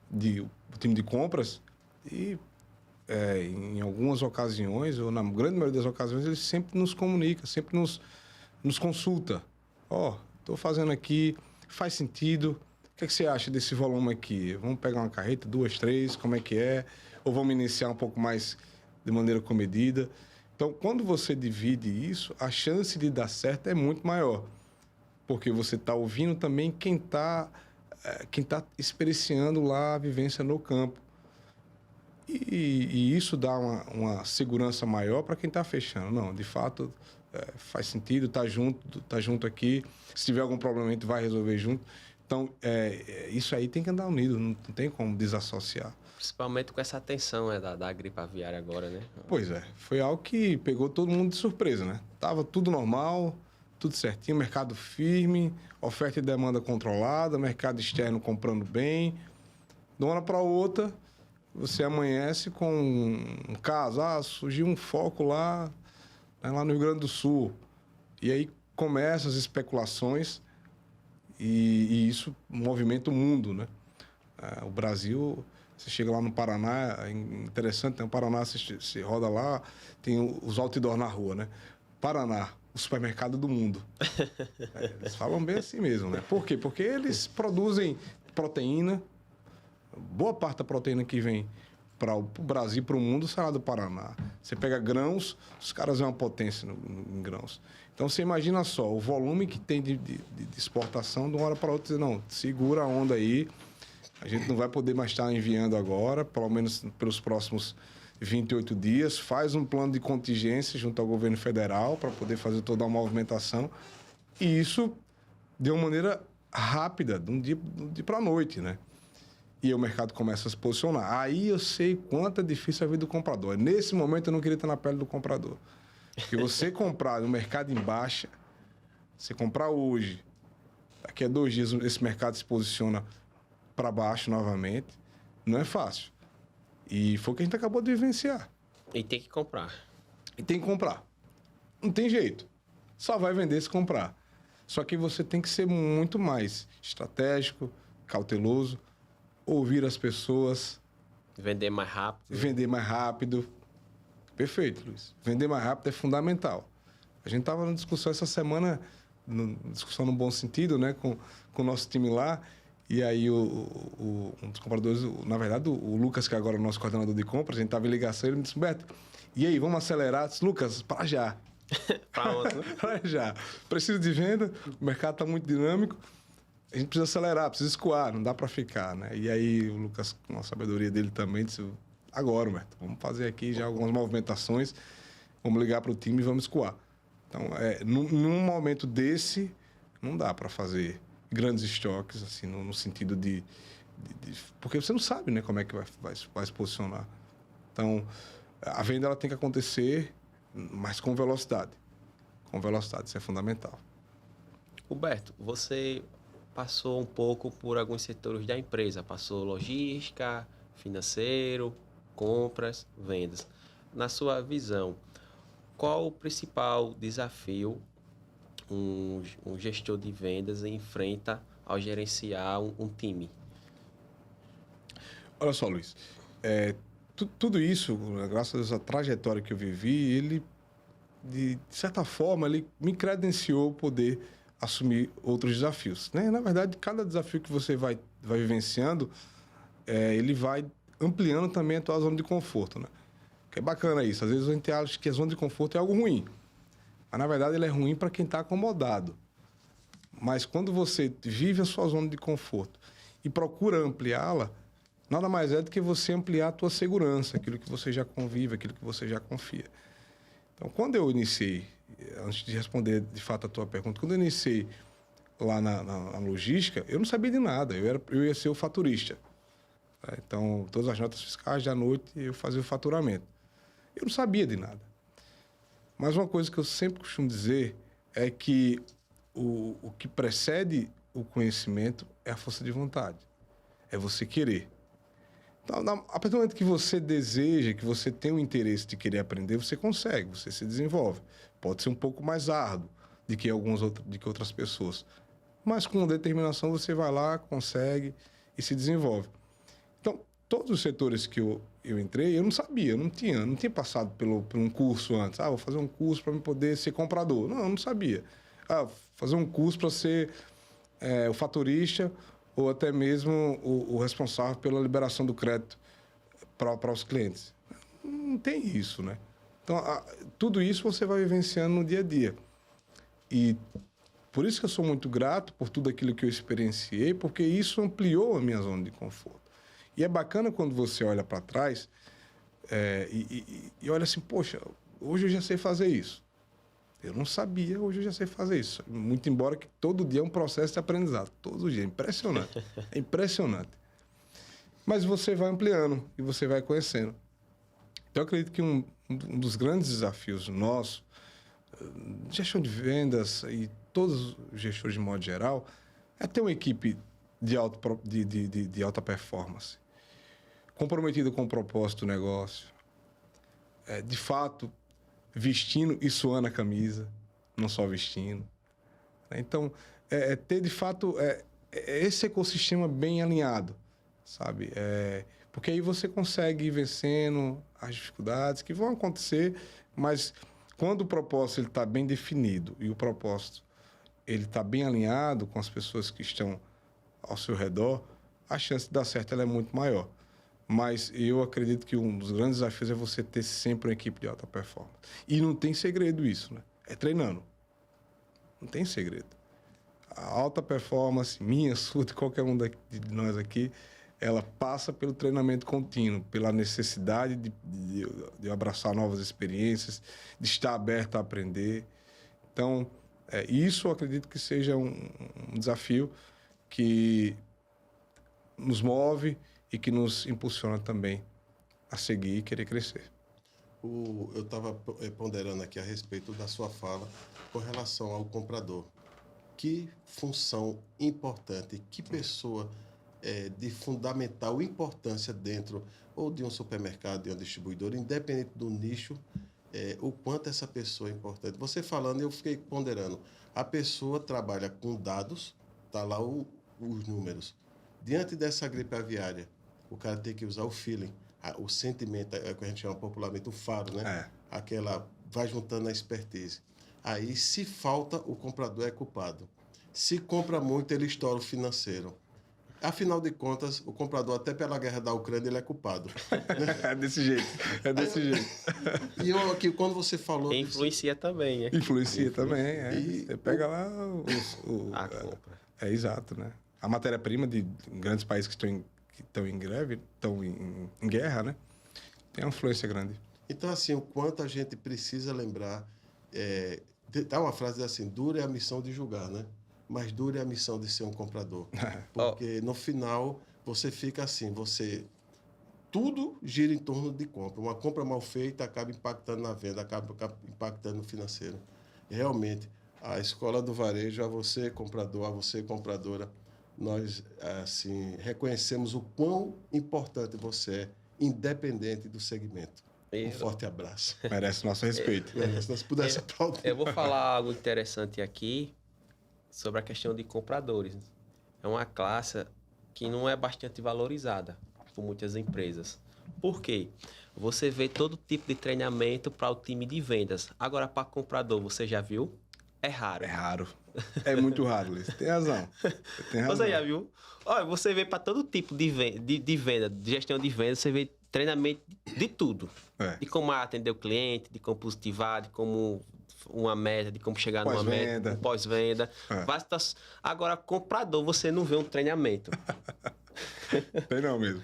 o time de compras e em algumas ocasiões, ou na grande maioria das ocasiões, ele sempre nos comunica, sempre nos consulta. Estou fazendo aqui, faz sentido? O que você acha desse volume aqui? Vamos pegar uma carreta, 2, 3, como é que é? Ou vamos iniciar um pouco mais de maneira comedida? Então, quando você divide isso, a chance de dar certo é muito maior. Porque você está ouvindo também quem tá experienciando lá a vivência no campo. E isso dá uma segurança maior para quem está fechando. Não, de fato, faz sentido, tá junto aqui. Se tiver algum problema, a gente vai resolver junto. Então, isso aí tem que andar unido, não tem como desassociar. Principalmente com essa atenção da gripe aviária agora, né? Pois é, foi algo que pegou todo mundo de surpresa, né? Tava tudo normal, tudo certinho, mercado firme, oferta e demanda controlada, mercado externo comprando bem. De uma hora para outra, você amanhece com um caso, surgiu um foco lá no Rio Grande do Sul. E aí começam as especulações e isso movimenta o mundo, né? O Brasil, você chega lá no Paraná, é interessante, no Paraná você roda lá, tem os outdoor na rua, né? Paraná, o supermercado do mundo. Eles falam bem assim mesmo, né? Por quê? Porque eles produzem proteína, boa parte da proteína que vem para o Brasil e para o mundo sai lá do Paraná. Você pega grãos, os caras é uma potência em grãos. Então, você imagina só, o volume que tem de exportação, de uma hora para outra, não, segura a onda aí, a gente não vai poder mais estar enviando agora, pelo menos pelos próximos 28 dias, faz um plano de contingência junto ao governo federal para poder fazer toda a movimentação. E isso de uma maneira rápida, de um dia para a noite, né? E o mercado começa a se posicionar. Aí eu sei quanto é difícil a vida do comprador. Nesse momento eu não queria estar na pele do comprador. Porque você comprar no mercado em baixa, você comprar hoje, daqui a 2 dias esse mercado se posiciona para baixo novamente, não é fácil. E foi o que a gente acabou de vivenciar. E tem que comprar. E tem que comprar. Não tem jeito. Só vai vender se comprar. Só que você tem que ser muito mais estratégico, cauteloso, ouvir as pessoas. Vender mais rápido. Vender mais rápido. Perfeito, Luiz. Vender mais rápido é fundamental. A gente estava na discussão essa semana, discussão no bom sentido, né, com o nosso time lá. E aí, um dos compradores, na verdade, o Lucas, que agora é o nosso coordenador de compras, a gente estava em ligação, ele me disse, Beto, e aí, vamos acelerar? Eu disse, Lucas, para já. Para onde? Para já. Preciso de venda, o mercado está muito dinâmico, a gente precisa acelerar, precisa escoar, não dá para ficar, né? E aí, o Lucas, com a sabedoria dele também, disse, agora, Beto, vamos fazer aqui já algumas movimentações, vamos ligar para o time e vamos escoar. Então, num momento desse, não dá para fazer grandes estoques, assim, no sentido de... Porque você não sabe, né, como é que vai se posicionar. Então, a venda ela tem que acontecer, mas com velocidade. Com velocidade, isso é fundamental. Roberto, você passou um pouco por alguns setores da empresa. Passou logística, financeiro, compras, vendas. Na sua visão, qual o principal desafio um gestor de vendas enfrenta ao gerenciar um time? Olha só, Luiz, tudo isso, graças a Deus, a trajetória que eu vivi, ele, de certa forma, ele me credenciou poder assumir outros desafios, né? Na verdade, cada desafio que você vai vivenciando, ele vai ampliando também a tua zona de conforto, né? Que é bacana isso. Às vezes a gente acha que a zona de conforto é algo ruim. Mas, na verdade, ele é ruim para quem está acomodado. Mas quando você vive a sua zona de conforto e procura ampliá-la, nada mais é do que você ampliar a tua segurança, aquilo que você já convive, aquilo que você já confia. Então, quando eu iniciei, antes de responder de fato a tua pergunta, quando eu iniciei lá na logística, eu não sabia de nada, eu ia ser o faturista. Então, todas as notas fiscais, à noite, eu fazia o faturamento. Eu não sabia de nada. Mas uma coisa que eu sempre costumo dizer é que o que precede o conhecimento é a força de vontade. É você querer. Então, a partir do momento que você deseja, que você tem o interesse de querer aprender, você consegue, você se desenvolve. Pode ser um pouco mais árduo do que outras pessoas. Mas com determinação você vai lá, consegue e se desenvolve. Então, todos os setores que eu entrei, eu não sabia, eu não tinha passado por um curso antes. Vou fazer um curso para poder ser comprador. Não, eu não sabia. Fazer um curso para ser o fatorista ou até mesmo o responsável pela liberação do crédito para os clientes. Não tem isso, né? Então, tudo isso você vai vivenciando no dia a dia. E por isso que eu sou muito grato por tudo aquilo que eu experienciei, porque isso ampliou a minha zona de conforto. E é bacana quando você olha para trás e olha assim, poxa, hoje eu já sei fazer isso. Eu não sabia, hoje eu já sei fazer isso. Muito embora que todo dia é um processo de aprendizado. Todo dia. É impressionante. É impressionante. Mas você vai ampliando e você vai conhecendo. Então, eu acredito que um dos grandes desafios nossos, gestão de vendas e todos os gestores de modo geral, é ter uma equipe de alta performance, comprometida com o propósito do negócio, de fato, vestindo e suando a camisa, não só vestindo. Então, ter de fato esse ecossistema bem alinhado, sabe? Porque aí você consegue ir vencendo as dificuldades que vão acontecer, mas quando o propósito está bem definido e o propósito está bem alinhado com as pessoas que estão ao seu redor, a chance de dar certo ela é muito maior. Mas eu acredito que um dos grandes desafios é você ter sempre uma equipe de alta performance. E não tem segredo isso, né? É treinando. Não tem segredo. A alta performance, minha, sua, de qualquer um de nós aqui, ela passa pelo treinamento contínuo, pela necessidade de abraçar novas experiências, de estar aberto a aprender. Então, isso eu acredito que seja um desafio que nos move e que nos impulsiona também a seguir e querer crescer. Eu estava ponderando aqui a respeito da sua fala com relação ao comprador. Que função importante, que pessoa de fundamental importância dentro ou de um supermercado, de uma distribuidora, independente do nicho, o quanto essa pessoa é importante. Você falando, eu fiquei ponderando. A pessoa trabalha com dados, tá lá os números. Diante dessa gripe aviária, o cara tem que usar o feeling, o sentimento, é o que a gente chama popularmente o faro, né? Aquela, vai juntando a expertise. Aí, se falta, o comprador é culpado. Se compra muito, ele estoura o financeiro. Afinal de contas, o comprador, até pela guerra da Ucrânia, ele é culpado. É desse jeito. E eu aqui, quando você falou... Influencia também, né? Influencia também, Você pega lá a compra. Exato, né? A matéria-prima de grandes países que estão em greve, estão em guerra, né? Tem uma influência grande. Então, assim, o quanto a gente precisa lembrar... Tá uma frase assim, dura é a missão de julgar, né? Mas dura é a missão de ser um comprador. Porque no final, você fica assim, tudo gira em torno de compra. Uma compra mal feita acaba impactando na venda, acaba impactando no financeiro. Realmente, a escola do varejo, a você comprador, a você compradora, nós assim reconhecemos o quão importante você é, independente do segmento. Um forte abraço. Merece nosso respeito. Se nós pudéssemos aplaudir. Eu vou falar algo interessante aqui sobre a questão de compradores. É uma classe que não é bastante valorizada por muitas empresas. Por quê? Você vê todo tipo de treinamento para o time de vendas. Agora, para comprador, você já viu? É raro. É raro. É muito raro, Luiz. Tem razão. Você já viu? Olha, você vê para todo tipo de venda, de gestão de venda, você vê treinamento de tudo. De como atender o cliente, de como positivar, de como uma meta, de como chegar numa meta, pós-venda. Agora, comprador, você não vê um treinamento. Tem não mesmo.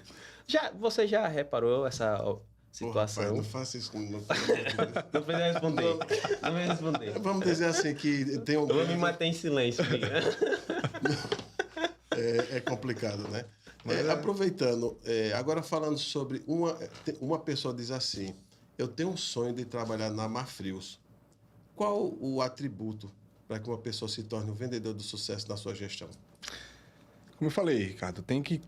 Você já reparou essa situação? Rapaz, não faça isso comigo. Não vai responder. Não vai responder. Vamos dizer assim que tem um... Eu vou me manter em silêncio. É complicado, né? Aproveitando, agora falando sobre uma pessoa diz assim, eu tenho um sonho de trabalhar na Marfrios. qual o atributo para que uma pessoa se torne um vendedor de sucesso na sua gestão? Como eu falei, Ricardo, tem que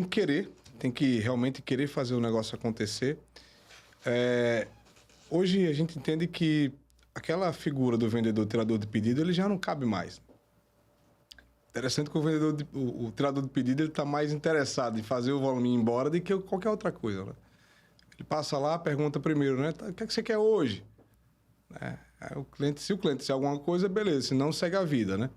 querer, tem que realmente querer fazer o negócio acontecer. Hoje a gente entende que aquela figura do vendedor tirador de pedido, ele já não cabe mais. Interessante que o tirador de pedido, ele está mais interessado em fazer o volume ir embora do que qualquer outra coisa, né? Ele passa lá, pergunta primeiro, né? O que é que você quer hoje? Aí o cliente, se o cliente disser alguma coisa, beleza, senão segue a vida, né?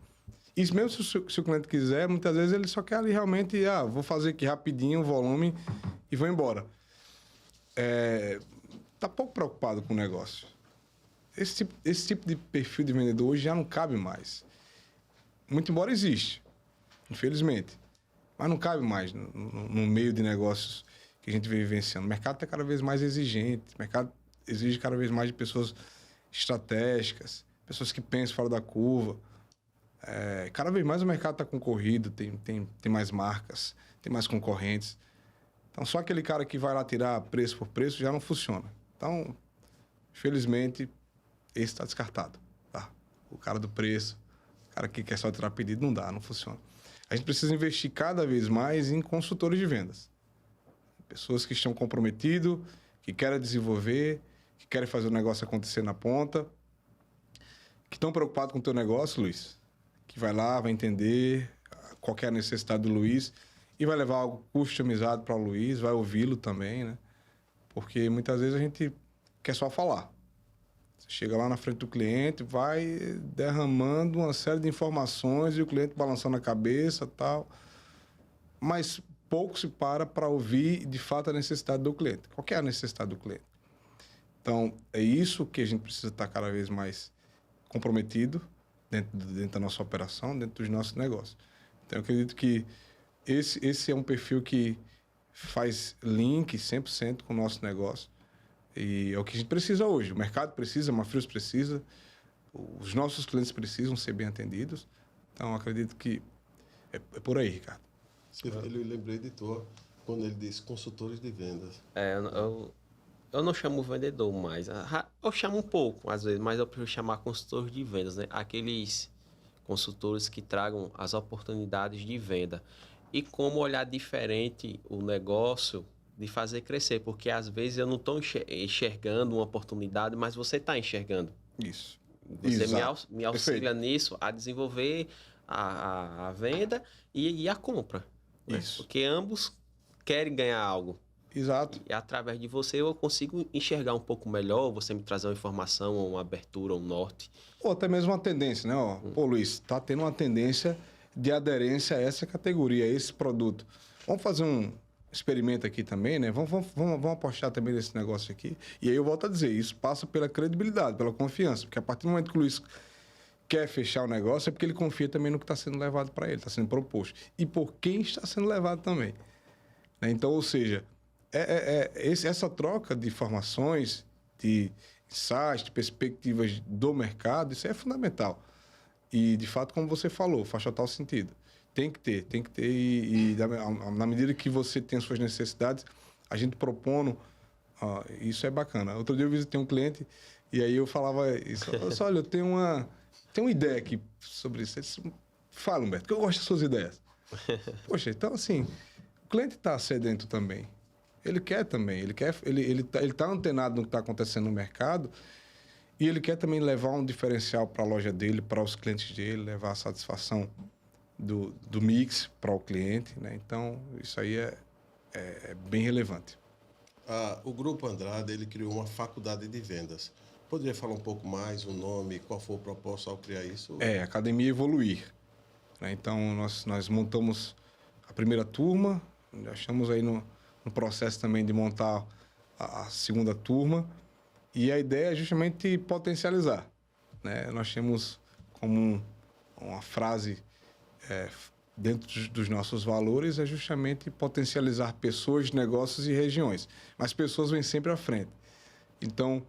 E mesmo se o cliente quiser, muitas vezes ele só quer ali realmente, vou fazer aqui rapidinho o volume e vou embora. Tá pouco preocupado com o negócio. Esse tipo de perfil de vendedor hoje já não cabe mais. Muito embora existe, infelizmente. Mas não cabe mais no meio de negócios que a gente vem vivenciando. O mercado está cada vez mais exigente. O mercado exige cada vez mais de pessoas estratégicas, pessoas que pensam fora da curva. Cada vez mais o mercado está concorrido, tem mais marcas, tem mais concorrentes. Então, só aquele cara que vai lá tirar preço por preço já não funciona. Então, infelizmente, esse está descartado. Tá? O cara do preço, o cara que quer só tirar pedido, não funciona. A gente precisa investir cada vez mais em consultores de vendas. Pessoas que estão comprometidos, que querem desenvolver, que querem fazer o negócio acontecer na ponta, que estão preocupados com o teu negócio, Luiz, que vai lá, vai entender qual é a necessidade do Luiz e vai levar algo customizado para o Luiz, vai ouvi-lo também, né? Porque muitas vezes a gente quer só falar. Você chega lá na frente do cliente, vai derramando uma série de informações e o cliente balançando a cabeça e tal. Mas pouco se para ouvir, de fato, a necessidade do cliente. Qual que é a necessidade do cliente? Então, é isso que a gente precisa estar cada vez mais comprometido dentro da nossa operação, dentro dos nossos negócios. Então, eu acredito que esse é um perfil que faz link 100% com o nosso negócio. E é o que a gente precisa hoje. O mercado precisa, a Mafrios precisa, os nossos clientes precisam ser bem atendidos. Então, eu acredito que é por aí, Ricardo. Eu lembrei de tu quando ele disse consultores de vendas. Eu não chamo vendedor mais. Eu chamo um pouco, às vezes, mas eu prefiro chamar consultores de vendas, né? Aqueles consultores que tragam as oportunidades de venda. E como olhar diferente o negócio de fazer crescer. Porque, às vezes, eu não estou enxergando uma oportunidade, mas você está enxergando. Isso. Você me auxilia nisso a desenvolver a venda e a compra. Né? Isso. Porque ambos querem ganhar algo. Exato. E através de você eu consigo enxergar um pouco melhor, você me trazer uma informação, uma abertura, um norte. Ou até mesmo uma tendência, né? Pô, Luiz, tá tendo uma tendência de aderência a essa categoria, a esse produto. Vamos fazer um experimento aqui também, né? Vamos apostar também nesse negócio aqui. E aí eu volto a dizer, isso passa pela credibilidade, pela confiança. Porque a partir do momento que o Luiz quer fechar o negócio, é porque ele confia também no que está sendo levado para ele, está sendo proposto. E por quem está sendo levado também. Então, ou seja, essa troca de informações, de insights, de perspectivas do mercado, isso é fundamental. E, de fato, como você falou, faz total sentido. Tem que ter. E na medida que você tem as suas necessidades, a gente propondo, isso é bacana. Outro dia eu visitei um cliente e aí eu falava isso. Olha, eu tenho uma ideia aqui sobre isso. Ele disse, fala, Humberto, que eu gosto das suas ideias. Poxa, então, assim, o cliente está sedento também. Ele quer também. Ele tá antenado no que está acontecendo no mercado e ele quer também levar um diferencial para a loja dele, para os clientes dele, levar a satisfação do mix para o cliente, né? Então, isso aí é bem relevante. O Grupo Andrade, ele criou uma faculdade de vendas. Poderia falar um pouco mais o nome, qual foi o propósito ao criar isso? Academia Evoluir. Né? Então, nós montamos a primeira turma, já estamos aí no processo também de montar a segunda turma, e a ideia é justamente potencializar. Né? Nós temos como uma frase dentro dos nossos valores, é justamente potencializar pessoas, negócios e regiões. Mas pessoas vêm sempre à frente. Então,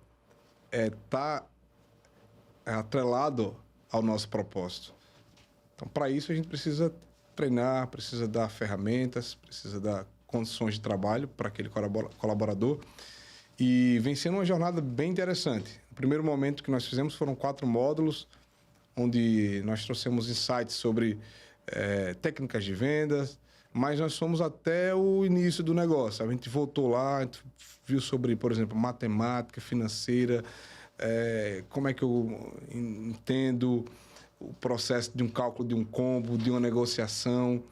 tá atrelado ao nosso propósito. Então, para isso, a gente precisa treinar, precisa dar ferramentas, precisa dar condições de trabalho para aquele colaborador. E vem sendo uma jornada bem interessante. O primeiro momento que nós fizemos foram 4 módulos, onde nós trouxemos insights sobre técnicas de vendas, mas nós fomos até o início do negócio. A gente voltou lá, a gente viu sobre, por exemplo, matemática financeira, como é que eu entendo o processo de um cálculo de um combo, de uma negociação.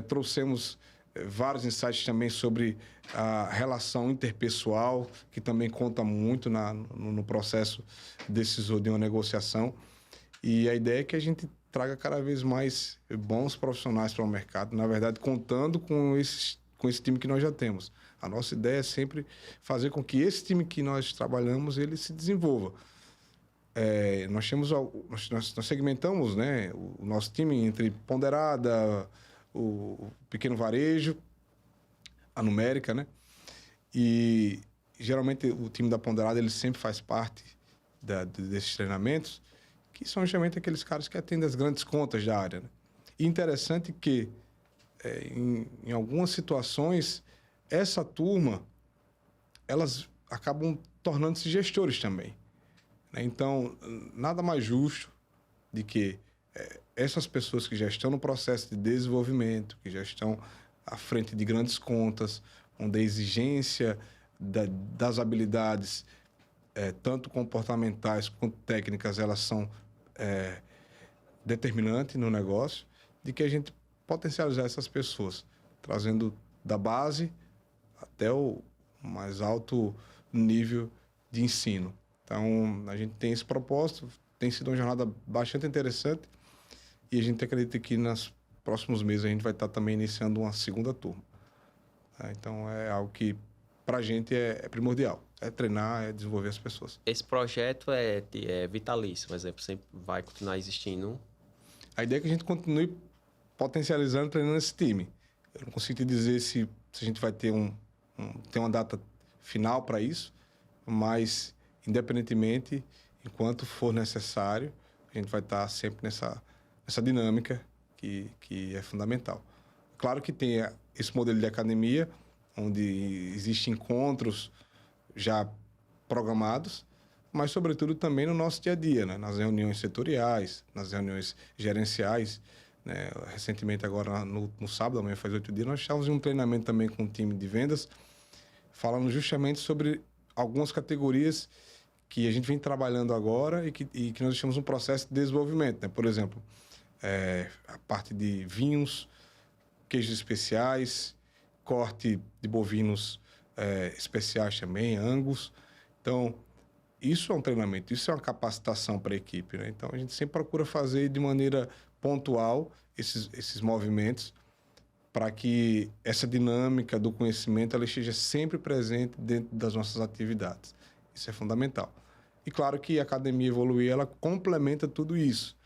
Trouxemos vários insights também sobre a relação interpessoal, que também conta muito no processo decisor de uma negociação. E a ideia é que a gente traga cada vez mais bons profissionais para o mercado, na verdade, contando com esse time que nós já temos. A nossa ideia é sempre fazer com que esse time que nós trabalhamos, ele se desenvolva. Nós segmentamos, né, o nosso time entre ponderada, o pequeno varejo, a numérica, né? E geralmente o time da ponderada ele sempre faz parte desses treinamentos, que são justamente aqueles caras que atendem as grandes contas da área, né? E interessante que em algumas situações essa turma elas acabam tornando-se gestores também, né? Então nada mais justo de que essas pessoas que já estão no processo de desenvolvimento, que já estão à frente de grandes contas, onde a exigência das habilidades, tanto comportamentais quanto técnicas, elas são determinantes no negócio, de que a gente potencializar essas pessoas, trazendo da base até o mais alto nível de ensino. Então, a gente tem esse propósito, tem sido uma jornada bastante interessante, e a gente acredita que nos próximos meses a gente vai estar também iniciando uma segunda turma. Então, é algo que, para a gente, é primordial. É treinar, é desenvolver as pessoas. Esse projeto é vitalício, por exemplo, sempre vai continuar existindo? A ideia é que a gente continue potencializando, treinando esse time. Eu não consigo te dizer se a gente vai ter uma data final para isso, mas, independentemente, enquanto for necessário, a gente vai estar sempre nessa dinâmica que é fundamental. Claro que tem esse modelo de academia, onde existem encontros já programados, mas, sobretudo, também no nosso dia a dia, né? Nas reuniões setoriais, nas reuniões gerenciais, né? Recentemente, agora, no sábado, amanhã faz 8 dias, nós estávamos em um treinamento também com um time de vendas, falando justamente sobre algumas categorias que a gente vem trabalhando agora e que nós estamos um processo de desenvolvimento, né? Por exemplo, a parte de vinhos, queijos especiais, corte de bovinos especiais também, Angus. Então, isso é um treinamento, isso é uma capacitação para a equipe, né? Então, a gente sempre procura fazer de maneira pontual esses movimentos para que essa dinâmica do conhecimento ela esteja sempre presente dentro das nossas atividades. Isso é fundamental. E claro que a Academia Evoluir, ela complementa tudo isso,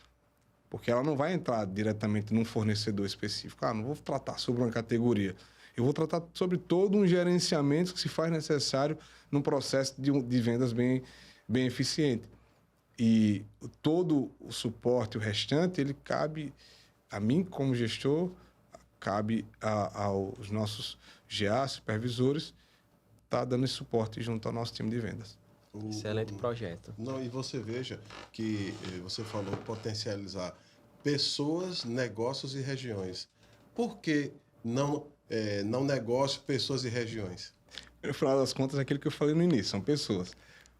porque ela não vai entrar diretamente num fornecedor específico. Não vou tratar sobre uma categoria. Eu vou tratar sobre todo um gerenciamento que se faz necessário num processo de vendas bem eficiente. E todo o suporte, o restante, ele cabe a mim como gestor, cabe aos nossos GA, supervisores, tá dando esse suporte junto ao nosso time de vendas. Excelente projeto. Não, e você veja que você falou potencializar pessoas, negócios e regiões. Por que não negócio, pessoas e regiões? No final das contas, é aquilo que eu falei no início, são pessoas.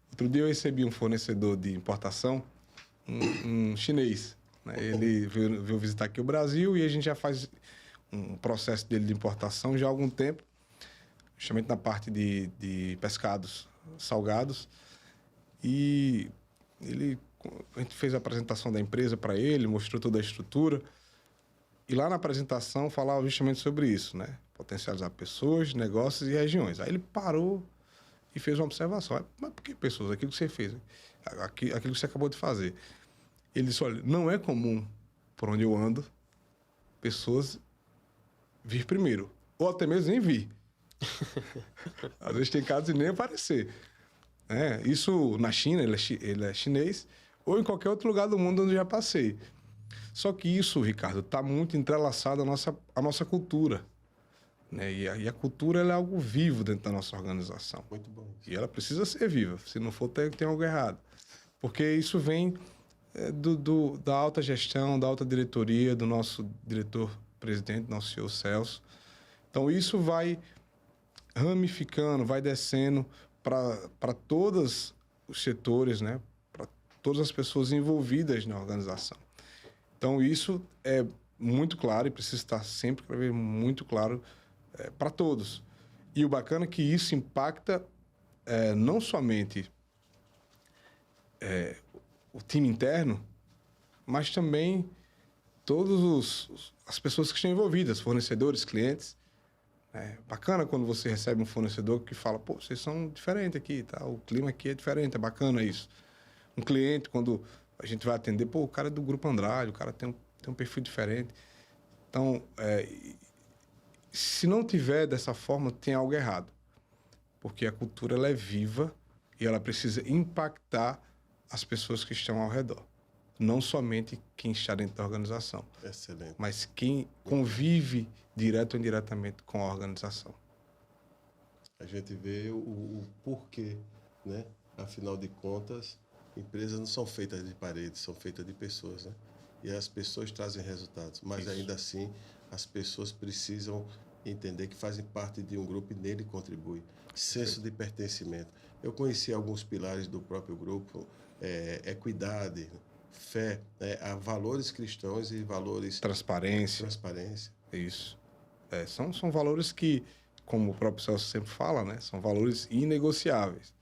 Outro dia eu recebi um fornecedor de importação, um chinês, né? Ele veio visitar aqui o Brasil e a gente já faz um processo dele de importação já há algum tempo, justamente na parte de pescados salgados. E a gente fez a apresentação da empresa para ele, mostrou toda a estrutura. E lá na apresentação falava justamente sobre isso, né? Potencializar pessoas, negócios e regiões. Aí ele parou e fez uma observação. Mas por que pessoas? Aquilo que você fez, aquilo que você acabou de fazer. Ele disse, olha, não é comum, por onde eu ando, pessoas vir primeiro. Ou até mesmo nem vir. Às vezes tem casos de nem aparecer. Isso na China, ele é chinês, ou em qualquer outro lugar do mundo onde eu já passei. Só que isso, Ricardo, está muito entrelaçado à nossa cultura. né? E a cultura ela é algo vivo dentro da nossa organização. Muito bom. E ela precisa ser viva. Se não for, tem algo errado. Porque isso vem da alta gestão, da alta diretoria, do nosso diretor-presidente, nosso senhor Celso. Então, isso vai ramificando, vai descendo para todos os setores, né? Para todas as pessoas envolvidas na organização. Então, isso é muito claro e precisa estar sempre muito claro para todos. E o bacana é que isso impacta não somente o time interno, mas também todas as pessoas que estão envolvidas, fornecedores, clientes. É bacana quando você recebe um fornecedor que fala, pô, vocês são diferentes aqui, tá? O clima aqui é diferente, é bacana isso. Um cliente, quando a gente vai atender, pô, o cara é do Grupo Andrade, o cara tem um perfil diferente. Então, se não tiver dessa forma, tem algo errado. Porque a cultura ela é viva e ela precisa impactar as pessoas que estão ao redor. Não somente quem está dentro da organização. Excelente. Mas quem convive direto ou indiretamente com a organização. A gente vê o porquê, né? Afinal de contas, empresas não são feitas de paredes, são feitas de pessoas, né? E as pessoas trazem resultados. Mas Isso. ainda assim, as pessoas precisam entender que fazem parte de um grupo e nele contribui. Senso de pertencimento. Eu conheci alguns pilares do próprio grupo, equidade, fé, há valores cristãos e valores... Transparência. Isso. São valores que, como o próprio Celso sempre fala, né? São valores inegociáveis,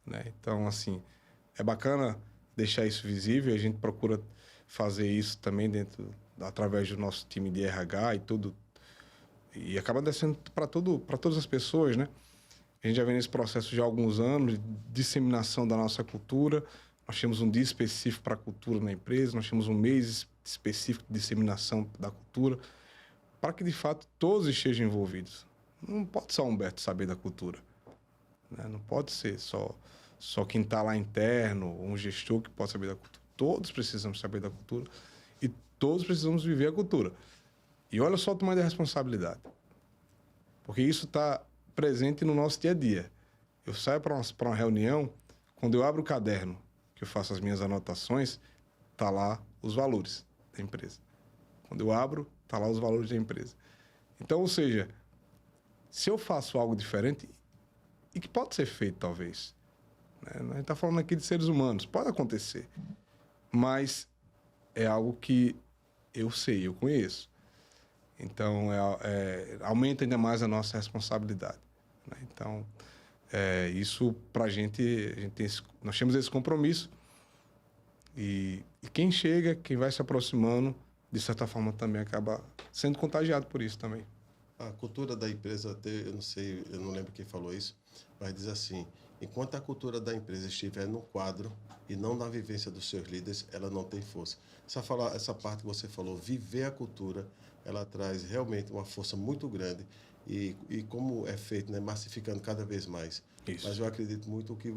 né? Então, assim, é bacana deixar isso visível. A gente procura fazer isso também através do nosso time de RH e tudo. E acaba descendo para todas as pessoas, né? A gente já vem nesse processo já há alguns anos de disseminação da nossa cultura. Nós temos um dia específico para a cultura na empresa, nós temos um mês específico de disseminação da cultura, para que, de fato, todos estejam envolvidos. Não pode só o Humberto saber da cultura, né? Não pode ser só quem está lá interno, um gestor que pode saber da cultura. Todos precisamos saber da cultura e todos precisamos viver a cultura. E olha só o tamanho da responsabilidade. Porque isso está presente no nosso dia a dia. Eu saio para uma reunião, quando eu abro o caderno, que eu faço as minhas anotações, tá lá os valores da empresa. Quando eu abro, tá lá os valores da empresa. Então, ou seja, se eu faço algo diferente, e que pode ser feito, talvez, né? A gente está falando aqui de seres humanos, pode acontecer, mas é algo que eu sei, eu conheço. Então, aumenta ainda mais a nossa responsabilidade, né? Então, isso para a gente nós temos esse compromisso e quem chega, quem vai se aproximando, de certa forma também acaba sendo contagiado por isso também. A cultura da empresa, eu não lembro quem falou isso, mas diz assim, enquanto a cultura da empresa estiver no quadro e não na vivência dos seus líderes, ela não tem força. Essa parte que você falou, viver a cultura, ela traz realmente uma força muito grande e como é feito, né, massificando cada vez mais. Isso. Mas eu acredito muito que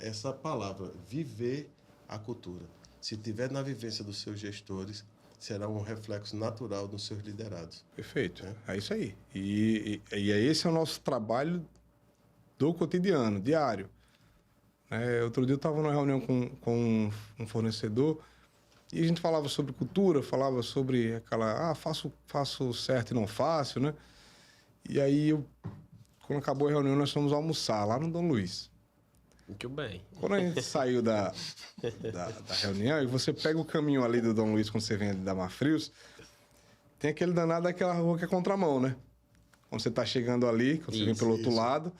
essa palavra, viver a cultura, se tiver na vivência dos seus gestores, será um reflexo natural dos seus liderados. Perfeito, é isso aí. E esse é o nosso trabalho do cotidiano, diário. Outro dia eu estava numa reunião com um fornecedor e a gente falava sobre cultura, falava sobre aquela, faço certo e não faço, né? E aí, quando acabou a reunião, nós fomos almoçar lá no Dom Luiz. Muito bem. Quando a gente saiu da reunião, e você pega o caminho ali do Dom Luiz, quando você vem ali da Marfrios, tem aquele danado daquela rua que é contramão, né? Quando você tá chegando ali, quando você vem pelo outro lado,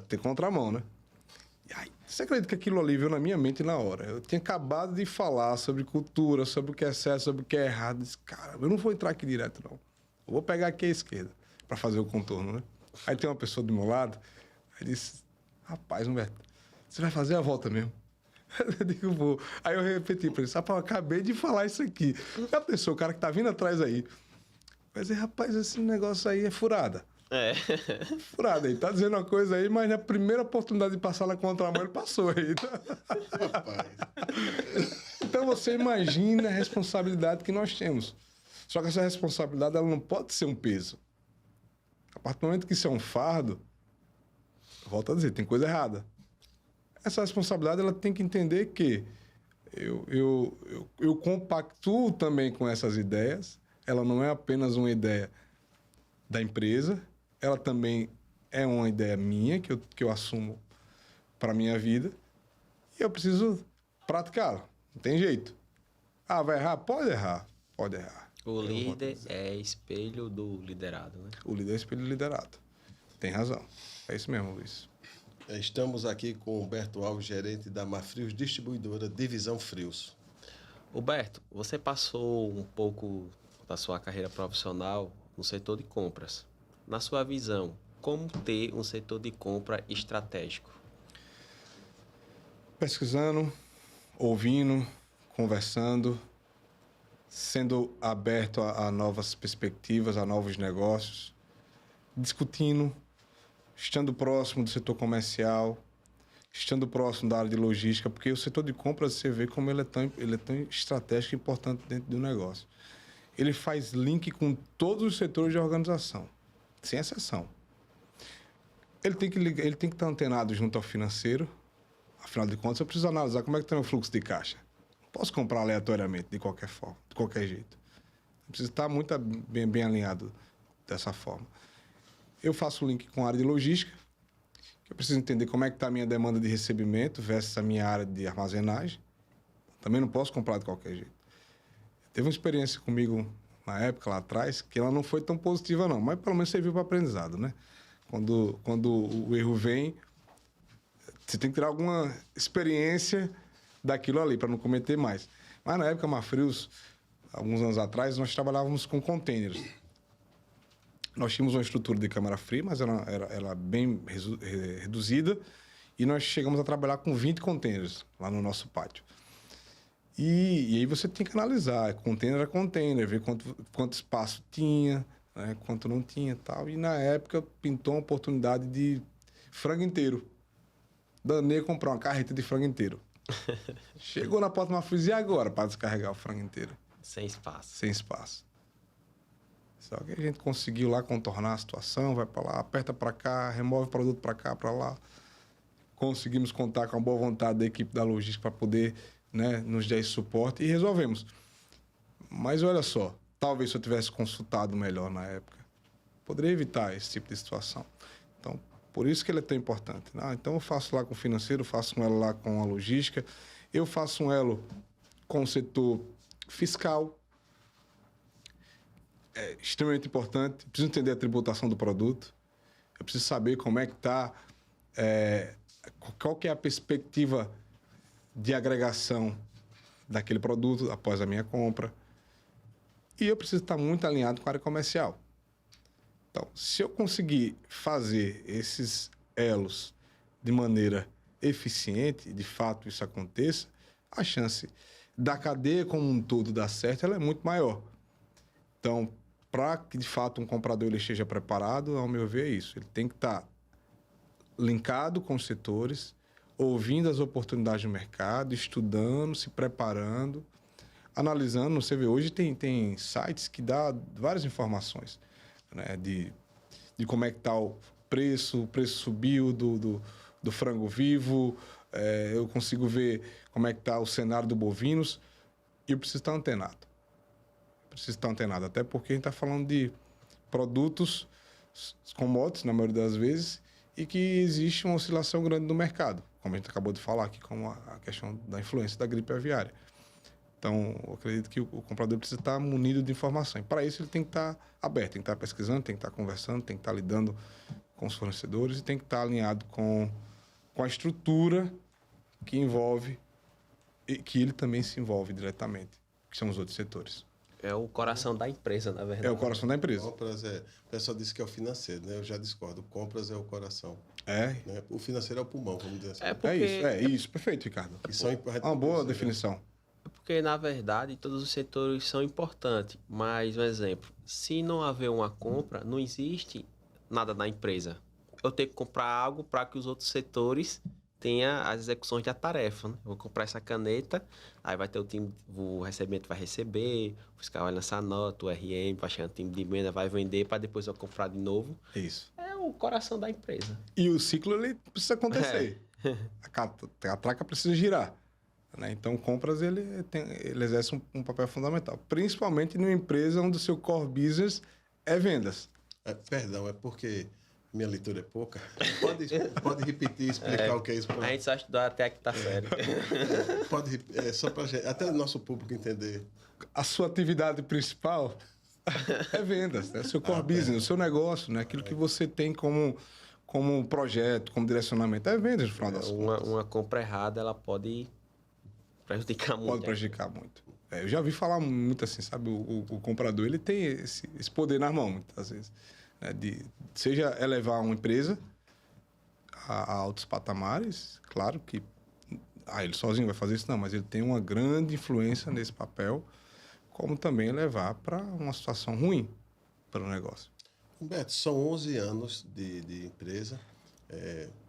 tem contramão, né? E aí, você acredita que aquilo ali veio na minha mente na hora? Eu tinha acabado de falar sobre cultura, sobre o que é certo, sobre o que é errado. Eu disse, cara, eu não vou entrar aqui direto, não. Eu vou pegar aqui à esquerda para fazer o contorno, né? Aí tem uma pessoa do meu lado, aí disse, rapaz, Humberto, você vai fazer a volta mesmo? Eu digo, vou. Aí eu repeti para ele, rapaz, eu acabei de falar isso aqui. Já pensou, o cara que tá vindo atrás aí. Mas, rapaz, esse negócio aí é furada. Furada aí. Tá dizendo uma coisa aí, mas na primeira oportunidade de passar na contramão, ele passou aí. Rapaz. Então você imagina a responsabilidade que nós temos. Só que essa responsabilidade, ela não pode ser um peso. partir do momento que isso é um fardo, volto a dizer, tem coisa errada. Essa responsabilidade, ela tem que entender que eu compactuo também com essas ideias. Ela não é apenas uma ideia da empresa, ela também é uma ideia minha, que eu assumo para a minha vida, e eu preciso praticá-la. Não tem jeito. Vai errar? Pode errar. Pode errar. O líder é espelho do liderado, né? O líder é espelho do liderado. Tem razão. É isso mesmo, Luiz. Estamos aqui com o Humberto Alves, gerente da Mafrios Distribuidora, Divisão Frios. Humberto, você passou um pouco da sua carreira profissional no setor de compras. Na sua visão, como ter um setor de compra estratégico? Pesquisando, ouvindo, conversando, sendo aberto a novas perspectivas, a novos negócios, discutindo, estando próximo do setor comercial, estando próximo da área de logística, porque o setor de compras, você vê como ele é tão estratégico e importante dentro do negócio. Ele faz link com todos os setores de organização, sem exceção. Ele tem que estar antenado junto ao financeiro. Afinal de contas, eu preciso analisar como é que está o meu fluxo de caixa. Não posso comprar aleatoriamente, de qualquer forma, de qualquer jeito. Eu preciso estar muito bem alinhado dessa forma. Eu faço o link com a área de logística, que eu preciso entender como é que está a minha demanda de recebimento versus a minha área de armazenagem. Também não posso comprar de qualquer jeito. Teve uma experiência comigo na época, lá atrás, que ela não foi tão positiva, não, mas pelo menos serviu para aprendizado, né? Quando o erro vem, você tem que tirar alguma experiência daquilo ali, para não cometer mais. Mas na época, Mafrios, alguns anos atrás, nós trabalhávamos com containers. Nós tínhamos uma estrutura de câmara fria, mas era bem reduzida, e nós chegamos a trabalhar com 20 containers lá no nosso pátio. E aí você tem que analisar, container a container, ver quanto espaço tinha, né, quanto não tinha e tal. E na época pintou uma oportunidade de frango inteiro. Danei comprar uma carreta de frango inteiro. Chegou na porta de uma Mafrios, e agora para descarregar o frango inteiro? Sem espaço. Sem espaço. Só que a gente conseguiu lá contornar a situação, vai para lá, aperta para cá, remove o produto para cá, para lá. Conseguimos contar com a boa vontade da equipe da logística para poder, né, nos dar esse suporte e resolvemos. Mas olha só, talvez se eu tivesse consultado melhor na época, poderia evitar esse tipo de situação. Então, por isso que ele é tão importante. Então, eu faço lá com o financeiro, faço um elo lá com a logística, eu faço um elo com o setor fiscal. É extremamente importante. Eu preciso entender a tributação do produto. Eu preciso saber como é que está, qual que é a perspectiva de agregação daquele produto após a minha compra. E eu preciso estar muito alinhado com a área comercial. Então, se eu conseguir fazer esses elos de maneira eficiente, de fato isso aconteça, a chance da cadeia como um todo dar certo, ela é muito maior. Então, para que de fato um comprador ele esteja preparado, ao meu ver é isso. Ele tem que estar linkado com os setores, ouvindo as oportunidades do mercado, estudando, se preparando, analisando. Você vê, hoje tem sites que dão várias informações, né, de como é que está o preço subiu do frango vivo, eu consigo ver como é que está o cenário do bovinos, e eu preciso estar antenado. Até porque a gente está falando de produtos commodities, na maioria das vezes, e que existe uma oscilação grande no mercado, como a gente acabou de falar aqui, como a questão da influência da gripe aviária. Então, eu acredito que o comprador precisa estar munido de informação. E para isso, ele tem que estar aberto, tem que estar pesquisando, tem que estar conversando, tem que estar lidando com os fornecedores e tem que estar alinhado com a estrutura que envolve, e que ele também se envolve diretamente, que são os outros setores. É o coração da empresa, na verdade. É o coração da empresa. Compras o pessoal disse que é o financeiro, né? Eu já discordo. Compras é o coração. Né? O financeiro é o pulmão, vamos dizer assim. É isso. Perfeito, Ricardo. Uma boa definição. Porque, na verdade, todos os setores são importantes. Mas, um exemplo, se não haver uma compra, não existe nada na empresa. Eu tenho que comprar algo para que os outros setores tenha as execuções da tarefa, né? Eu vou comprar essa caneta, aí vai ter o time, o recebimento vai receber, o fiscal vai lançar a nota, o RM, vai chegar no time de venda, vai vender para depois eu comprar de novo. Isso. É o coração da empresa. E o ciclo ele precisa acontecer. A traca precisa girar. Né? Então, compras ele exerce um papel fundamental. Principalmente numa empresa onde o seu core business é vendas. Perdão, é porque minha leitura é pouca. Pode repetir e explicar o que é isso para A gente só estudou até a quinta série. só para até o nosso público entender. A sua atividade principal é vendas, né? O seu core business, o seu negócio, né? Aquilo que você tem como projeto, como direcionamento. É vendas, no final das contas. Uma compra errada, ela pode prejudicar muito. Pode prejudicar muito. Eu já ouvi falar muito assim, sabe? O comprador, ele tem esse poder nas mãos, muitas vezes. Né? Seja elevar uma empresa a altos patamares, claro que ele sozinho vai fazer isso, não, mas ele tem uma grande influência nesse papel, como também levar para uma situação ruim para o negócio. Humberto, são 11 anos de empresa.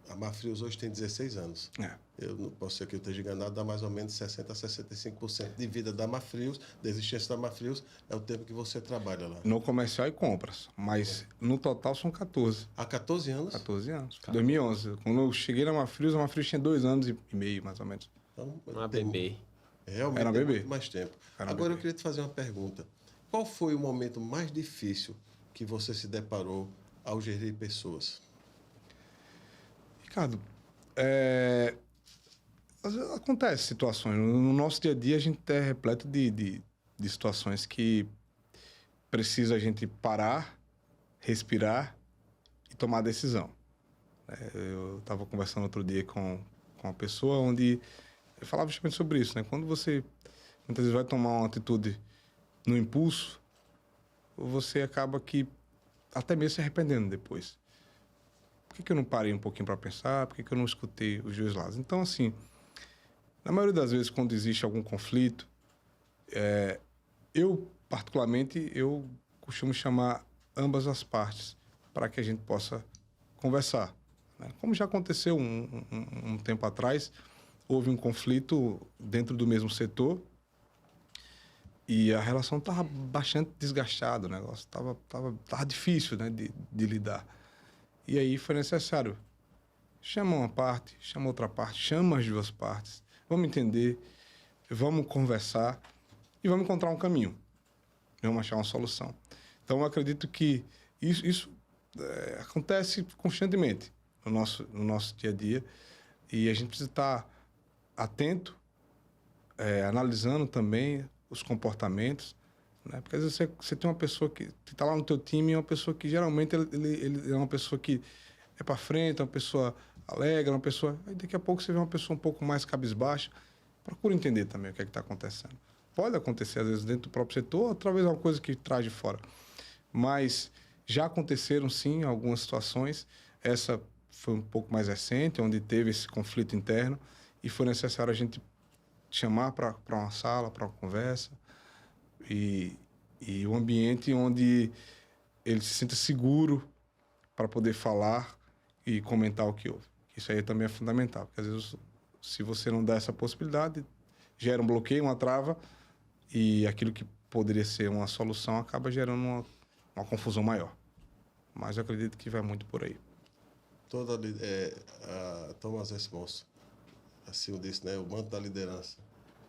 A Mafrios hoje tem 16 anos. Eu não posso ser que eu esteja enganado, dá mais ou menos 60% a 65% de vida da Mafrios, da existência da Mafrios, é o tempo que você trabalha lá. No comercial e compras, mas no total são 14. Há 14 anos? 14 anos. 2011. Quando eu cheguei na Mafrios, a Mafrios tinha 2 anos e meio, mais ou menos. Então, Uma bebê. Realmente era tem bebê. muito mais tempo. Era Agora bebê. eu queria te fazer uma pergunta. Qual foi o momento mais difícil que você se deparou ao gerir pessoas? Ricardo, às vezes acontece situações. No nosso dia a dia, a gente é repleto de situações que precisa a gente parar, respirar e tomar decisão. Eu estava conversando outro dia com uma pessoa onde eu falava justamente sobre isso, né? Quando você muitas vezes vai tomar uma atitude no impulso, você acaba que até mesmo se arrependendo depois. Por que eu não parei um pouquinho para pensar? Por que eu não escutei os dois lados? Então, assim, na maioria das vezes, quando existe algum conflito, eu, particularmente, eu costumo chamar ambas as partes para que a gente possa conversar. Né? Como já aconteceu um tempo atrás, houve um conflito dentro do mesmo setor e a relação estava bastante desgastada, o negócio estava difícil, né, de lidar. E aí foi necessário chamar uma parte, chama outra parte, chama as duas partes, vamos entender, vamos conversar e vamos encontrar um caminho, vamos achar uma solução. Então, eu acredito que isso acontece constantemente no nosso dia a dia e a gente precisa estar atento, analisando também os comportamentos, né? Porque às vezes você tem uma pessoa que está lá no teu time e é uma pessoa que geralmente ele é uma pessoa que é para frente, é uma pessoa alegre, uma pessoa... Aí daqui a pouco você vê uma pessoa um pouco mais cabisbaixa. Procura entender também o que é que está acontecendo. Pode acontecer, às vezes, dentro do próprio setor, ou talvez uma coisa que traz de fora. Mas já aconteceram, sim, algumas situações. Essa foi um pouco mais recente, onde teve esse conflito interno e foi necessário a gente chamar para uma sala, para uma conversa e um ambiente onde ele se sinta seguro para poder falar e comentar o que houve. Isso aí também é fundamental, porque às vezes, se você não dá essa possibilidade, gera um bloqueio, uma trava, e aquilo que poderia ser uma solução acaba gerando uma confusão maior. Mas eu acredito que vai muito por aí. Thomas S. Monson, assim disse, né? O manto da liderança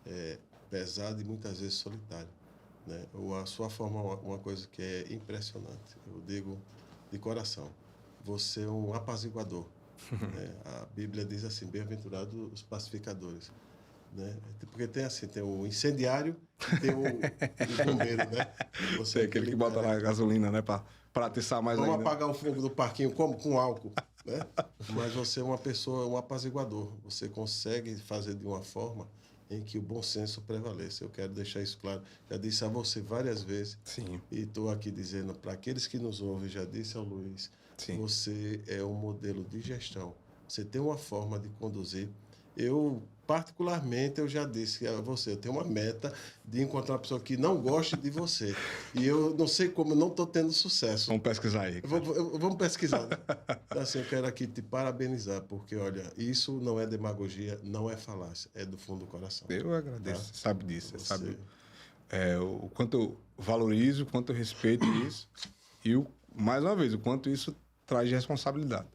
é pesado e muitas vezes solitário. Né? A sua forma é uma coisa que é impressionante. Eu digo de coração. Você é um apaziguador. Né? A Bíblia diz assim, bem-aventurados os pacificadores. Né? Porque tem o incendiário e tem o bombeiro, né? Você é aquele que bota na gasolina, né? Para atiçar mais ainda. Vamos apagar o fogo do parquinho como? Com álcool, né? Mas você é uma pessoa, um apaziguador. Você consegue fazer de uma forma em que o bom senso prevaleça. Eu quero deixar isso claro. Já disse a você várias vezes. Sim. E estou aqui dizendo para aqueles que nos ouvem, já disse ao Luiz, Sim. você é um modelo de gestão. Você tem uma forma de conduzir. Particularmente, eu já disse a você, eu tenho uma meta de encontrar uma pessoa que não goste de você. E eu não sei como, eu não estou tendo sucesso. Vamos pesquisar aí. Vamos pesquisar. Né? Então, assim, eu quero aqui te parabenizar, porque, olha, isso não é demagogia, não é falácia, é do fundo do coração. Eu agradeço, você sabe disso, você sabe o quanto eu valorizo, o quanto eu respeito isso e, mais uma vez, o quanto isso traz de responsabilidade.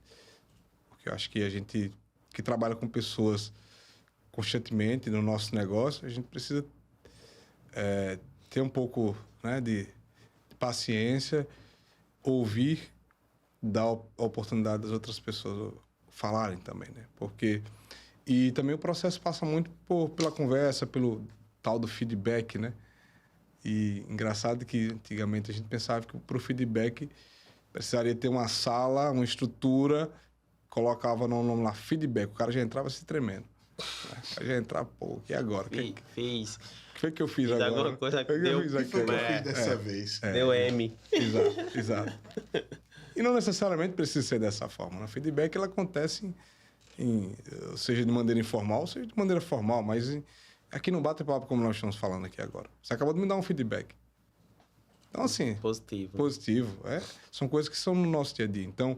Porque eu acho que a gente que trabalha com pessoas constantemente no nosso negócio, a gente precisa ter um pouco, né, de paciência, ouvir, dar a oportunidade das outras pessoas falarem também, né? Porque e também o processo passa muito pela conversa, pelo tal do feedback, né? E engraçado que antigamente a gente pensava que para o feedback precisaria ter uma sala, uma estrutura, colocava no nome lá, feedback, o cara já entrava se tremendo. O cara já entrava, pô, e agora? Fiz. O que foi que eu fiz agora? Alguma coisa que O que foi que eu fiz dessa vez? Deu M. Exato. E não necessariamente precisa ser dessa forma. O feedback ele acontece seja de maneira informal, seja de maneira formal, mas aqui no bate-papo, como nós estamos falando aqui agora. Você acabou de me dar um feedback. Então, assim... Positivo. São coisas que são no nosso dia a dia. Então,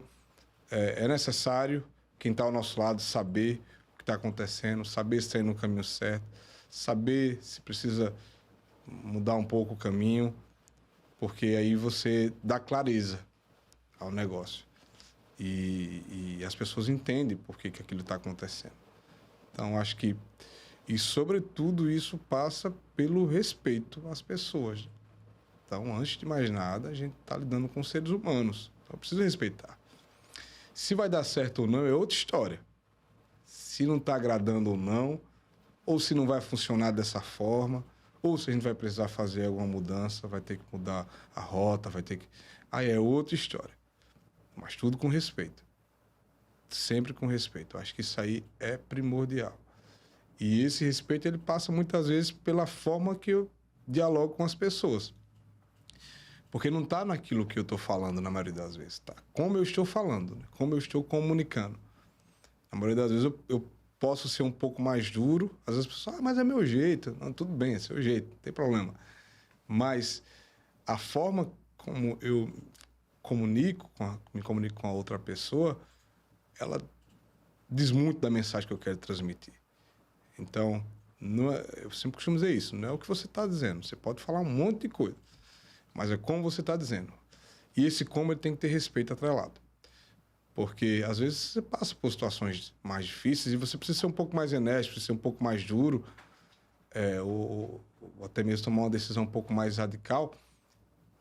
é necessário quem está ao nosso lado saber o que está acontecendo, saber se está indo no caminho certo, saber se precisa mudar um pouco o caminho, porque aí você dá clareza ao negócio. E as pessoas entendem por que aquilo está acontecendo. Então, acho que... E, sobretudo, isso passa pelo respeito às pessoas. Então, antes de mais nada, a gente está lidando com seres humanos. Então, precisa respeitar. Se vai dar certo ou não é outra história. Se não está agradando ou não, ou se não vai funcionar dessa forma, ou se a gente vai precisar fazer alguma mudança, vai ter que mudar a rota, vai ter que... Aí é outra história. Mas tudo com respeito. Sempre com respeito. Eu acho que isso aí é primordial. E esse respeito, ele passa muitas vezes pela forma que eu dialogo com as pessoas. Porque não está naquilo que eu estou falando, na maioria das vezes. Tá? Como eu estou falando, né? Como eu estou comunicando. Na maioria das vezes eu posso ser um pouco mais duro. Às vezes as pessoas, mas é meu jeito. Não, tudo bem, é seu jeito, não tem problema. Mas a forma como eu me comunico com a outra pessoa, ela diz muito da mensagem que eu quero transmitir. Então, eu sempre costumo dizer isso, não é o que você está dizendo. Você pode falar um monte de coisa, mas é como você está dizendo. E esse como ele tem que ter respeito atrelado. Porque, às vezes, você passa por situações mais difíceis e você precisa ser um pouco mais enérgico, precisa ser um pouco mais duro, ou até mesmo tomar uma decisão um pouco mais radical,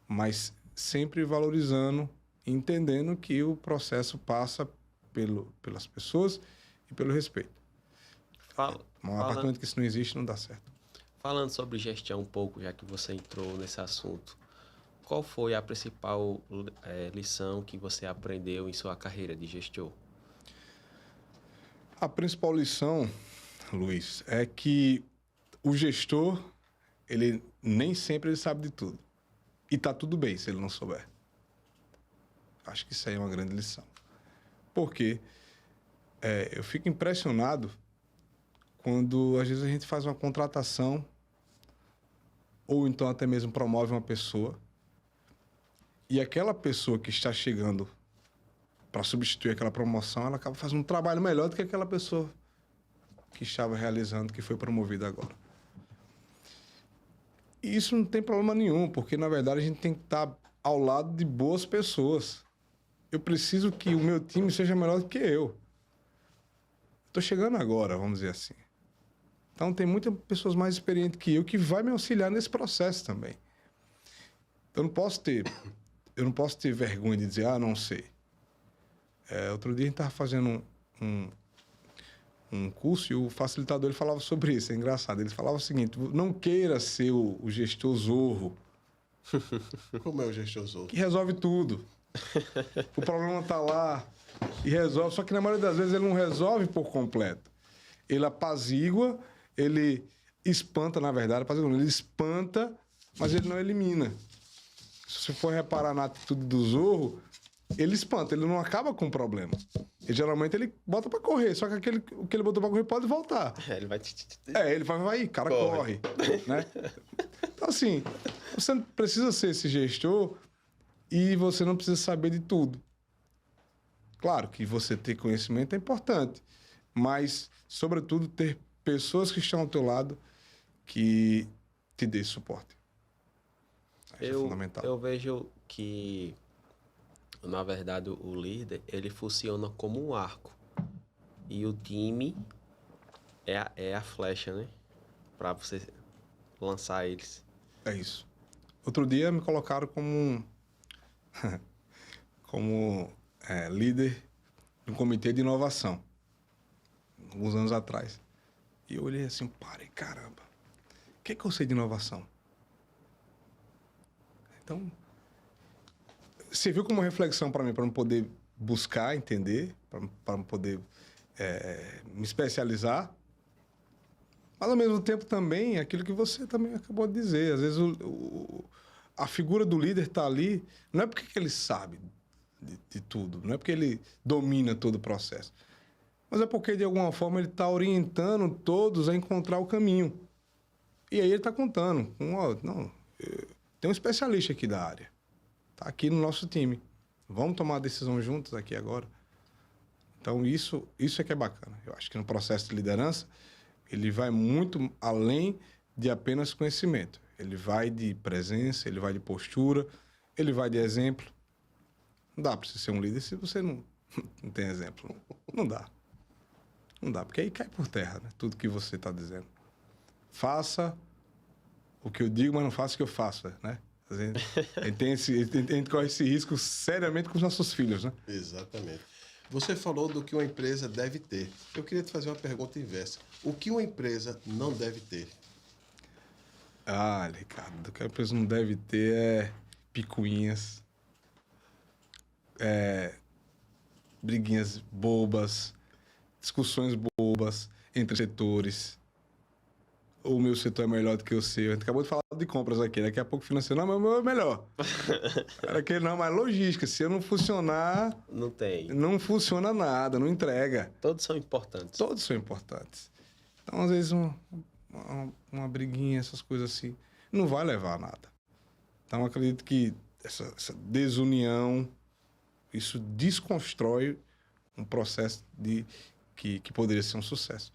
mas sempre valorizando e entendendo que o processo passa pelas pessoas e pelo respeito. Um apartamento que isso não existe não dá certo. Falando sobre gestão um pouco, já que você entrou nesse assunto, qual foi a principal lição que você aprendeu em sua carreira de gestor? A principal lição, Luiz, é que o gestor, ele nem sempre ele sabe de tudo. E tá tudo bem se ele não souber. Acho que isso aí é uma grande lição. Porque eu fico impressionado quando, às vezes, a gente faz uma contratação ou então até mesmo promove uma pessoa e aquela pessoa que está chegando para substituir aquela promoção, ela acaba fazendo um trabalho melhor do que aquela pessoa que estava realizando, que foi promovida agora. E isso não tem problema nenhum, porque, na verdade, a gente tem que estar ao lado de boas pessoas. Eu preciso que o meu time seja melhor do que eu. Estou chegando agora, vamos dizer assim. Então, tem muitas pessoas mais experientes que eu que vai me auxiliar nesse processo também. Eu não posso ter vergonha de dizer, não sei. Outro dia a gente estava fazendo um curso e o facilitador ele falava sobre isso, é engraçado. Ele falava o seguinte, não queira ser o gestor zorro. Como é o gestor zorro? Que resolve tudo. O problema está lá e resolve, só que na maioria das vezes ele não resolve por completo. Ele apazigua, ele espanta, na verdade, ele espanta, mas ele não elimina. Se você for reparar na atitude do zorro, ele espanta, ele não acaba com o problema. E geralmente ele bota pra correr, só que o que ele botou pra correr pode voltar. Ele vai... Ele vai, cara, corre, né? Então, assim, você não precisa ser esse gestor e você não precisa saber de tudo. Claro que você ter conhecimento é importante, mas, sobretudo, ter pessoas que estão ao teu lado que te dê suporte. Isso é fundamental. Eu vejo que, na verdade, o líder, ele funciona como um arco. E o time é a flecha, né? Pra você lançar eles. É isso. Outro dia me colocaram como líder de um comitê de inovação, alguns anos atrás. E eu olhei assim, parei, caramba, o que eu sei de inovação? Então, serviu como reflexão para mim, para eu poder buscar, entender, para eu poder me especializar. Mas, ao mesmo tempo, também, aquilo que você também acabou de dizer. Às vezes, a figura do líder está ali, não é porque ele sabe de tudo, não é porque ele domina todo o processo, mas é porque, de alguma forma, ele está orientando todos a encontrar o caminho. E aí ele está contando. Tem um especialista aqui da área. Está aqui no nosso time. Vamos tomar a decisão juntos aqui agora. Então, isso é que é bacana. Eu acho que no processo de liderança, ele vai muito além de apenas conhecimento. Ele vai de presença, ele vai de postura, ele vai de exemplo. Não dá para você ser um líder se você não tem exemplo. Não dá. Não dá, porque aí cai por terra, né? Tudo que você está dizendo. Faça o que eu digo, mas não faça o que eu faço, né? A gente corre esse risco seriamente com os nossos filhos, né? Exatamente. Você falou do que uma empresa deve ter. Eu queria te fazer uma pergunta inversa. O que uma empresa não deve ter? Ricardo, o que a empresa não deve ter é picuinhas, briguinhas bobas, discussões bobas entre setores. O meu setor é melhor do que o seu. A gente acabou de falar de compras aqui. Daqui a pouco financeiro, não, mas o meu é melhor. Não, mas logística. Se eu não funcionar... Não tem. Não funciona nada, não entrega. Todos são importantes. Todos são importantes. Então, às vezes, uma briguinha, essas coisas assim, não vai levar a nada. Então, eu acredito que essa desunião, isso desconstrói um processo que poderia ser um sucesso.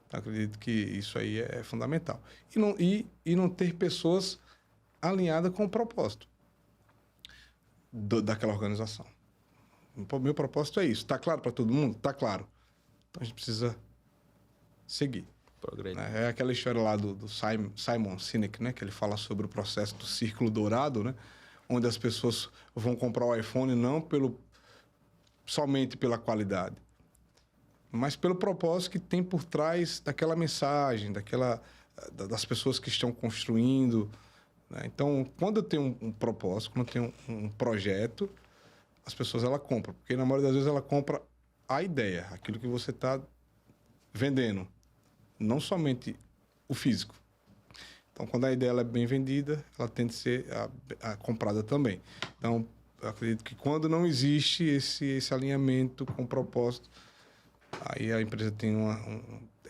Então, acredito que isso aí é fundamental. E não ter pessoas alinhadas com o propósito daquela organização. O meu propósito é isso. Está claro para todo mundo? Está claro. Então, a gente precisa seguir. Progredir. É aquela história lá do Simon Sinek, né? Que ele fala sobre o processo do círculo dourado, né? Onde as pessoas vão comprar o iPhone não somente pela qualidade, mas pelo propósito que tem por trás daquela mensagem, das pessoas que estão construindo, né? Então, quando eu tenho um propósito, quando eu tenho um projeto, as pessoas compram. Porque, na maioria das vezes, ela compra a ideia, aquilo que você está vendendo. Não somente o físico. Então, quando a ideia é bem vendida, ela tende a ser comprada também. Então, eu acredito que quando não existe esse alinhamento com o propósito, aí a empresa tem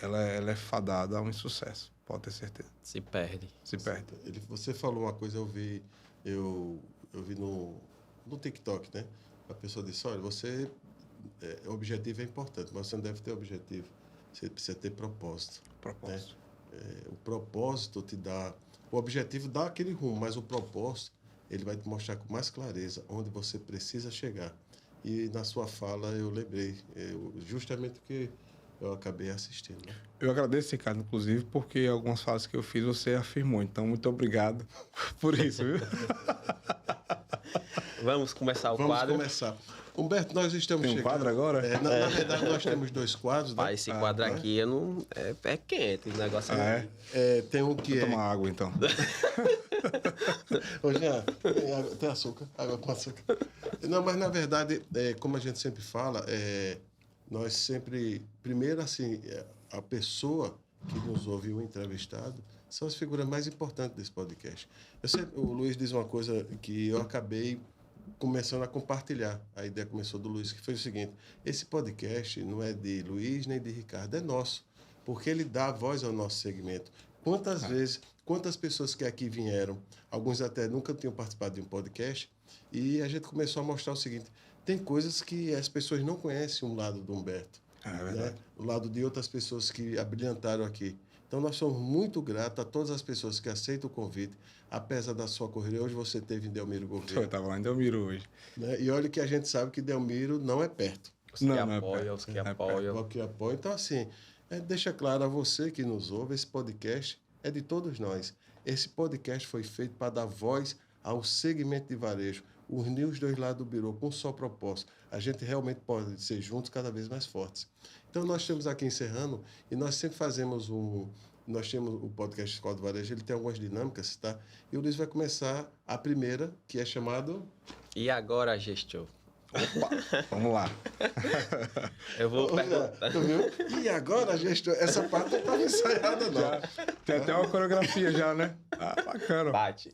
ela é fadada a um insucesso, pode ter certeza. Se perde. Você falou uma coisa, eu vi no TikTok, né? A pessoa disse, olha, objetivo é importante, mas você não deve ter objetivo. Você precisa ter propósito. Propósito. Né? O propósito te dá... O objetivo dá aquele rumo, mas o propósito, ele vai te mostrar com mais clareza onde você precisa chegar. E na sua fala eu lembrei justamente o que eu acabei assistindo. Né? Eu agradeço, Ricardo, inclusive, porque algumas falas que eu fiz você afirmou. Então, muito obrigado por isso, viu? Vamos começar o quadro. Vamos começar. Humberto, nós estamos chegando... Tem um quadro agora? Na verdade, nós temos 2 quadros. Pai, né? esse quadro aqui é quente, o negócio tem um que Vou tomar água, então. Ô, Jean, tem açúcar, água com açúcar. Não, mas na verdade, como a gente sempre fala, nós sempre... Primeiro, assim, a pessoa que nos ouve, o entrevistado, são as figuras mais importantes desse podcast. O Luiz diz uma coisa que eu acabei começando a compartilhar. A ideia começou do Luiz, que foi o seguinte: esse podcast não é de Luiz nem de Ricardo, é nosso, porque ele dá voz ao nosso segmento. Quantas vezes, quantas pessoas que aqui vieram, alguns até nunca tinham participado de um podcast, e a gente começou a mostrar o seguinte: tem coisas que as pessoas não conhecem o lado do Humberto, É verdade. né? O lado de outras pessoas que abrilhantaram aqui. Então, nós somos muito gratos a todas as pessoas que aceitam o convite, apesar da sua correria. Hoje você teve em Delmiro Eu Gouveia, estava lá em Delmiro hoje. né? E olha que a gente sabe que Delmiro não é perto. Os que Não é apoiam, perto. os que É apoiam. O que apoia. Então, assim, deixa claro a você que nos ouve, esse podcast é de todos nós. Esse podcast foi feito para dar voz ao segmento de varejo, unir os dois lados do birô com um só propósito. A gente realmente pode ser juntos cada vez mais fortes. Então, nós estamos aqui encerrando e nós sempre fazemos Nós temos o podcast Escola do Varejo, ele tem algumas dinâmicas, tá? E o Luiz vai começar a primeira, que é chamado... E agora, gestor? Opa, vamos lá. Eu vou perguntar. Tu viu? E agora, gestor, essa parte não estava ensaiada, não. Já, tem até uma coreografia já, né? Ah, bacana. Bate.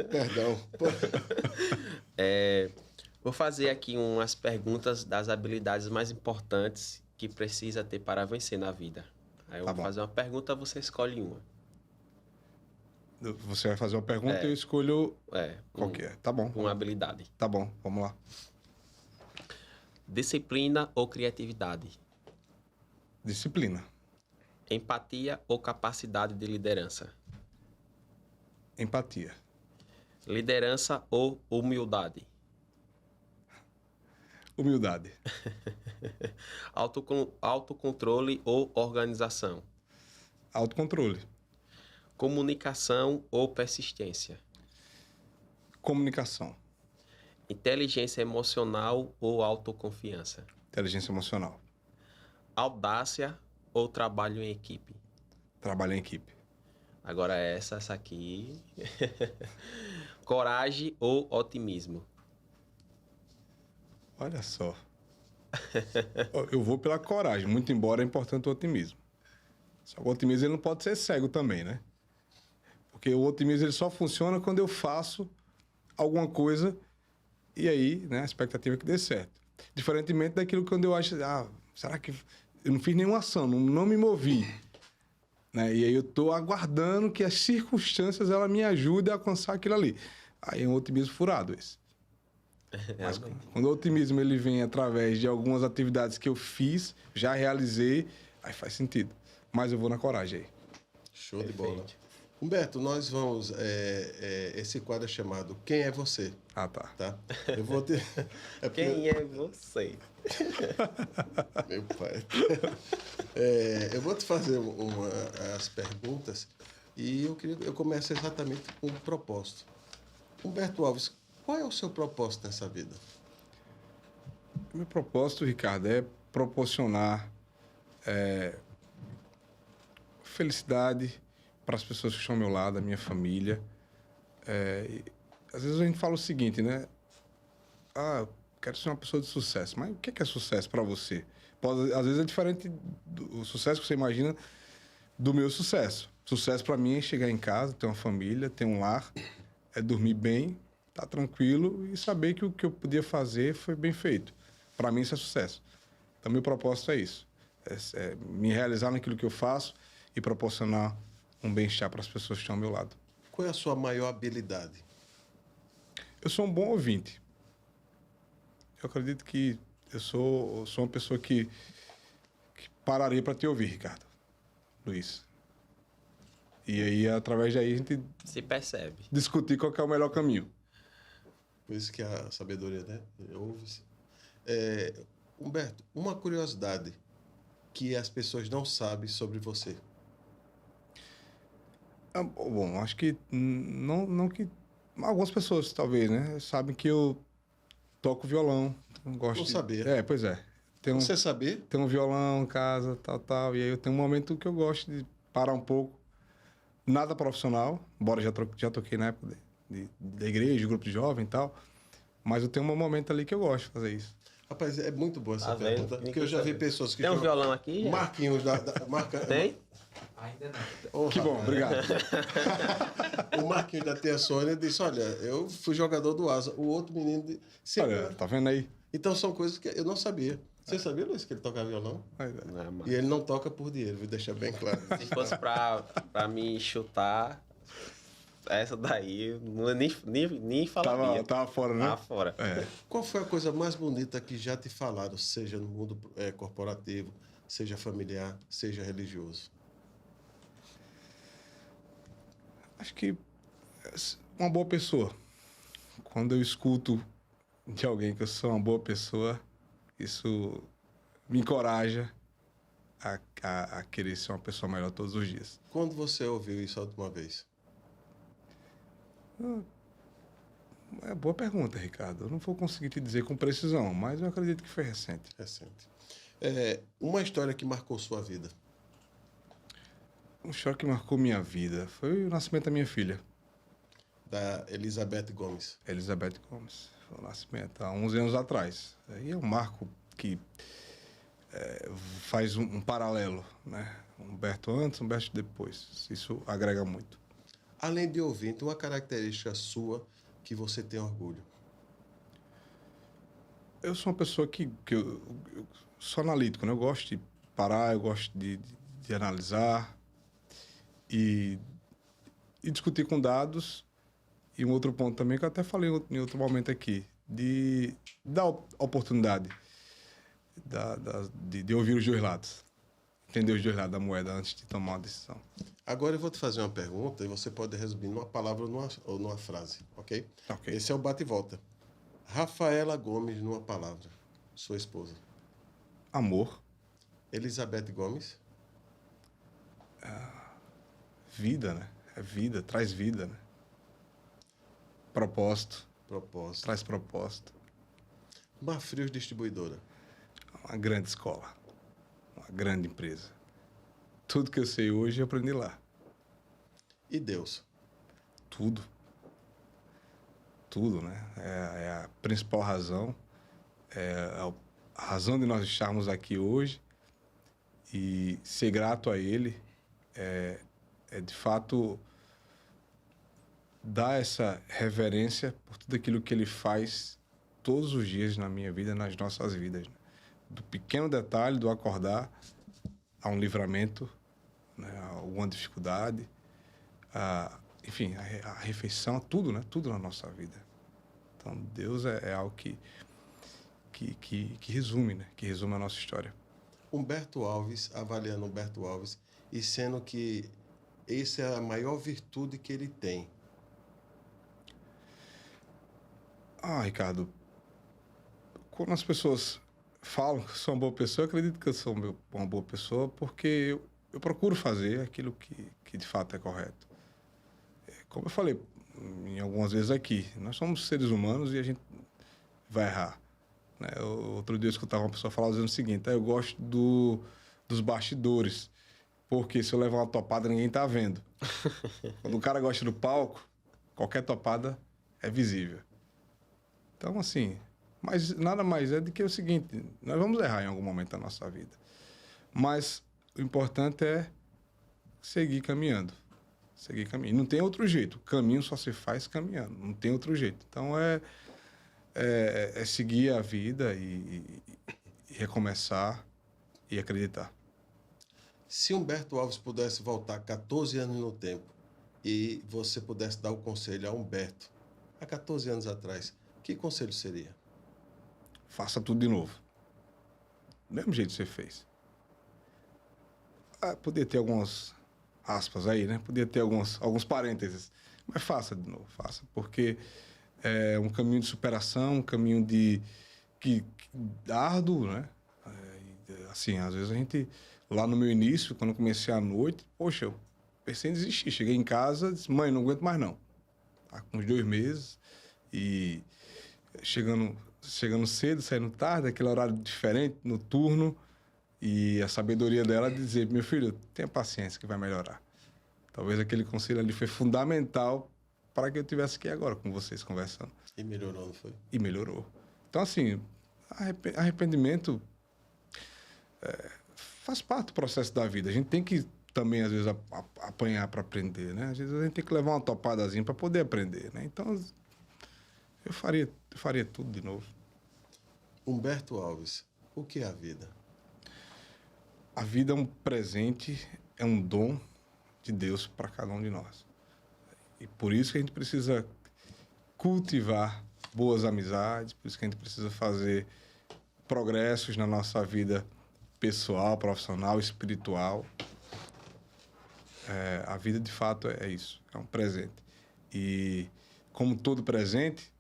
Perdão. Vou fazer aqui umas perguntas das habilidades mais importantes que precisa ter para vencer na vida. Aí eu Tá vou bom. fazer uma pergunta, você escolhe uma. Você vai fazer uma pergunta É. e eu escolho É, qual que é. Tá bom. uma habilidade. Tá bom, vamos lá. Disciplina ou criatividade? Disciplina. Empatia ou capacidade de liderança? Empatia. Liderança ou humildade? Humildade. Autocontrole ou organização? Autocontrole. Comunicação ou persistência? Comunicação. Inteligência emocional ou autoconfiança? Inteligência emocional. Audácia ou trabalho em equipe? Trabalho em equipe. Agora essa aqui. Coragem ou otimismo? Olha só. Eu vou pela coragem, muito embora é importante o otimismo. Só que o otimismo ele não pode ser cego também, né? Porque o otimismo ele só funciona quando eu faço alguma coisa e aí, né, a expectativa é que dê certo. Diferentemente daquilo quando eu acho, será que eu não fiz nenhuma ação, não me movi, né? E aí eu estou aguardando que as circunstâncias ela me ajudem a alcançar aquilo ali. Aí é um otimismo furado esse. Mas quando o otimismo ele vem através de algumas atividades que eu fiz, já realizei, aí faz sentido. Mas eu vou na coragem aí. Show de bola. Perfeito. Humberto, nós vamos... esse quadro é chamado Quem é Você? Ah, tá. Tá? Eu vou ter... Quem é você? Meu pai. Eu vou te fazer as perguntas e eu começo exatamente com o propósito. Humberto Alves, qual é o seu propósito nessa vida? Meu propósito, Ricardo, é proporcionar felicidade para as pessoas que estão ao meu lado, a minha família. E, às vezes a gente fala o seguinte, né? Eu quero ser uma pessoa de sucesso. Mas o que é sucesso para você? Às vezes é diferente do sucesso que você imagina do meu sucesso. Sucesso para mim é chegar em casa, ter uma família, ter um lar, é dormir bem, estar tranquilo e saber que o que eu podia fazer foi bem feito. Para mim isso é sucesso. Então meu propósito é isso. É me realizar naquilo que eu faço e proporcionar um bem-estar para as pessoas que estão ao meu lado. Qual é a sua maior habilidade? Eu sou um bom ouvinte. Eu acredito que eu sou uma pessoa que pararia para te ouvir, Ricardo. Luiz. E aí, através daí, a gente Se percebe. discutir qual que é o melhor caminho. Por isso que a sabedoria, né? Ouve-se. Humberto, uma curiosidade que as pessoas não sabem sobre você. Bom, acho que não que algumas pessoas talvez, né, sabem que eu toco violão, gosto. Não sabia. Pois é. Você sabia? Tem um violão em casa, tal, e aí eu tenho um momento que eu gosto de parar um pouco. Nada profissional, embora já toquei na época da igreja, grupo de jovem e tal, mas eu tenho um momento ali que eu gosto de fazer isso. Rapaz, é muito boa essa Tá vendo? pergunta, porque eu já vi pessoas que Tem um jogam- violão aqui? Marquinhos Tem? Ainda não. Ô, Que bom, rapaz, obrigado. O Marquinhos da Tia Sônia disse: Olha, eu fui jogador do Asa. O outro menino. Sempre... Olha, tá vendo aí? Então são coisas que eu não sabia. Você sabia, Luiz, que ele toca violão? Não, mano. E ele não toca por dinheiro, vou deixar bem claro. Se fosse pra me chutar, essa daí, eu nem falaria. Tava fora, né? Tava fora. É. Qual foi a coisa mais bonita que já te falaram, seja no mundo corporativo, seja familiar, seja religioso? Acho que uma boa pessoa. Quando eu escuto de alguém que eu sou uma boa pessoa, isso me encoraja a querer ser uma pessoa melhor todos os dias. Quando você ouviu isso a última vez? É boa pergunta, Ricardo. Eu não vou conseguir te dizer com precisão, mas eu acredito que foi recente. Recente. Uma história que marcou sua vida. Um choque que marcou minha vida foi o nascimento da minha filha, Da Elizabeth Gomes. Elizabeth Gomes. Foi o nascimento há 11 anos atrás. Aí é um marco que faz um paralelo, né? Humberto antes, Humberto depois. Isso agrega muito. Além de ouvinte, uma característica sua que você tem orgulho. Eu sou uma pessoa que eu sou analítico, né? Eu gosto de parar, eu gosto de analisar e discutir com dados. E um outro ponto também que eu até falei em outro momento aqui, de dar oportunidade de ouvir os dois lados, entender os dois lados da moeda antes de tomar uma decisão. Agora eu vou te fazer uma pergunta e você pode resumir numa palavra ou numa frase, ok? Ok. Esse é o bate e volta. Rafaela Gomes numa palavra, sua esposa. Amor, Elizabeth Gomes. vida, né? É vida, traz vida, né? Propósito, Propósito. traz propósito. Marfrios Distribuidora. Uma grande escola, uma grande empresa. Tudo que eu sei hoje eu aprendi lá. E Deus. Tudo. Tudo, né? É a principal razão. É a razão de nós estarmos aqui hoje. E ser grato a Ele é de fato dar essa reverência por tudo aquilo que Ele faz todos os dias na minha vida, nas nossas vidas, né? Do pequeno detalhe do acordar a um livramento, né? A alguma dificuldade, enfim, a refeição, tudo, né? Tudo na nossa vida. Então, Deus é algo que resume, né? Que resume a nossa história. Humberto Alves, avaliando Humberto Alves, e sendo que essa é a maior virtude que ele tem. Ricardo, quando as pessoas falam que eu sou uma boa pessoa, eu acredito que eu sou uma boa pessoa porque eu procuro fazer aquilo que de fato é correto. Como eu falei em algumas vezes aqui, nós somos seres humanos e a gente vai errar, né? Outro dia eu escutava uma pessoa falar dizendo o seguinte: eu gosto dos bastidores, porque se eu levar uma topada ninguém tá vendo. Quando o cara gosta do palco, qualquer topada é visível. Então, assim, mas nada mais é do que o seguinte: nós vamos errar em algum momento da nossa vida. Mas o importante é seguir caminhando. Seguir caminhando. Não tem outro jeito. O caminho só se faz caminhando. Não tem outro jeito. Então, é seguir a vida e recomeçar e acreditar. Se Humberto Alves pudesse voltar 14 anos no tempo e você pudesse dar o conselho a Humberto, há 14 anos atrás, que conselho seria? Faça tudo de novo. Do mesmo jeito que você fez. Podia ter algumas aspas aí, né? Podia ter alguns parênteses. Mas faça de novo, faça. Porque é um caminho de superação, um caminho que árduo, né? Assim, às vezes a gente... Lá no meu início, quando eu comecei à noite, poxa, eu pensei em desistir. Cheguei em casa e disse: mãe, não aguento mais não. Com uns 2 meses e chegando cedo, saindo tarde, aquele horário diferente, noturno, e a sabedoria dela dizer: meu filho, tenha paciência que vai melhorar. Talvez aquele conselho ali foi fundamental para que eu estivesse aqui agora com vocês conversando. E melhorou, não foi? E melhorou. Então, assim, Arrependimento faz parte do processo da vida. A gente tem que também, às vezes, apanhar para aprender, né? Às vezes a gente tem que levar uma topadazinha para poder aprender, né? Então, eu faria tudo de novo. Humberto Alves, o que é a vida? A vida é um presente, é um dom de Deus para cada um de nós. E por isso que a gente precisa cultivar boas amizades, por isso que a gente precisa fazer progressos na nossa vida pessoal, profissional, espiritual. A vida, de fato, é isso, é um presente. E, como todo presente,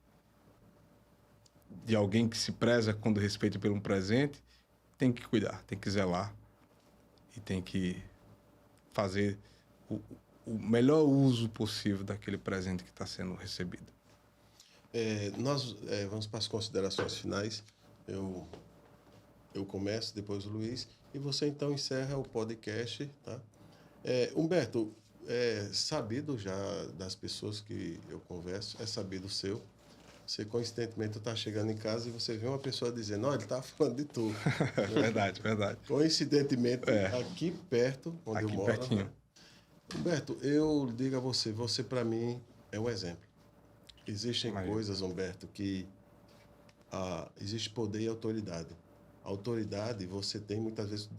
de alguém que se preza quando respeita pelo um presente, tem que cuidar, tem que zelar e tem que fazer o melhor uso possível daquele presente que está sendo recebido. Nós vamos para as considerações finais. Eu começo, depois o Luiz, e você então encerra o podcast, tá? Humberto, é sabido já das pessoas que eu converso, é sabido o seu. Você, coincidentemente, está chegando em casa e você vê uma pessoa dizendo, ele está falando de tu. Verdade, verdade. Coincidentemente, aqui perto, onde aqui eu moro. Pertinho. Né? Humberto, eu digo a você para mim é um exemplo. Existem coisas, Humberto, que existe poder e autoridade. A autoridade você tem muitas vezes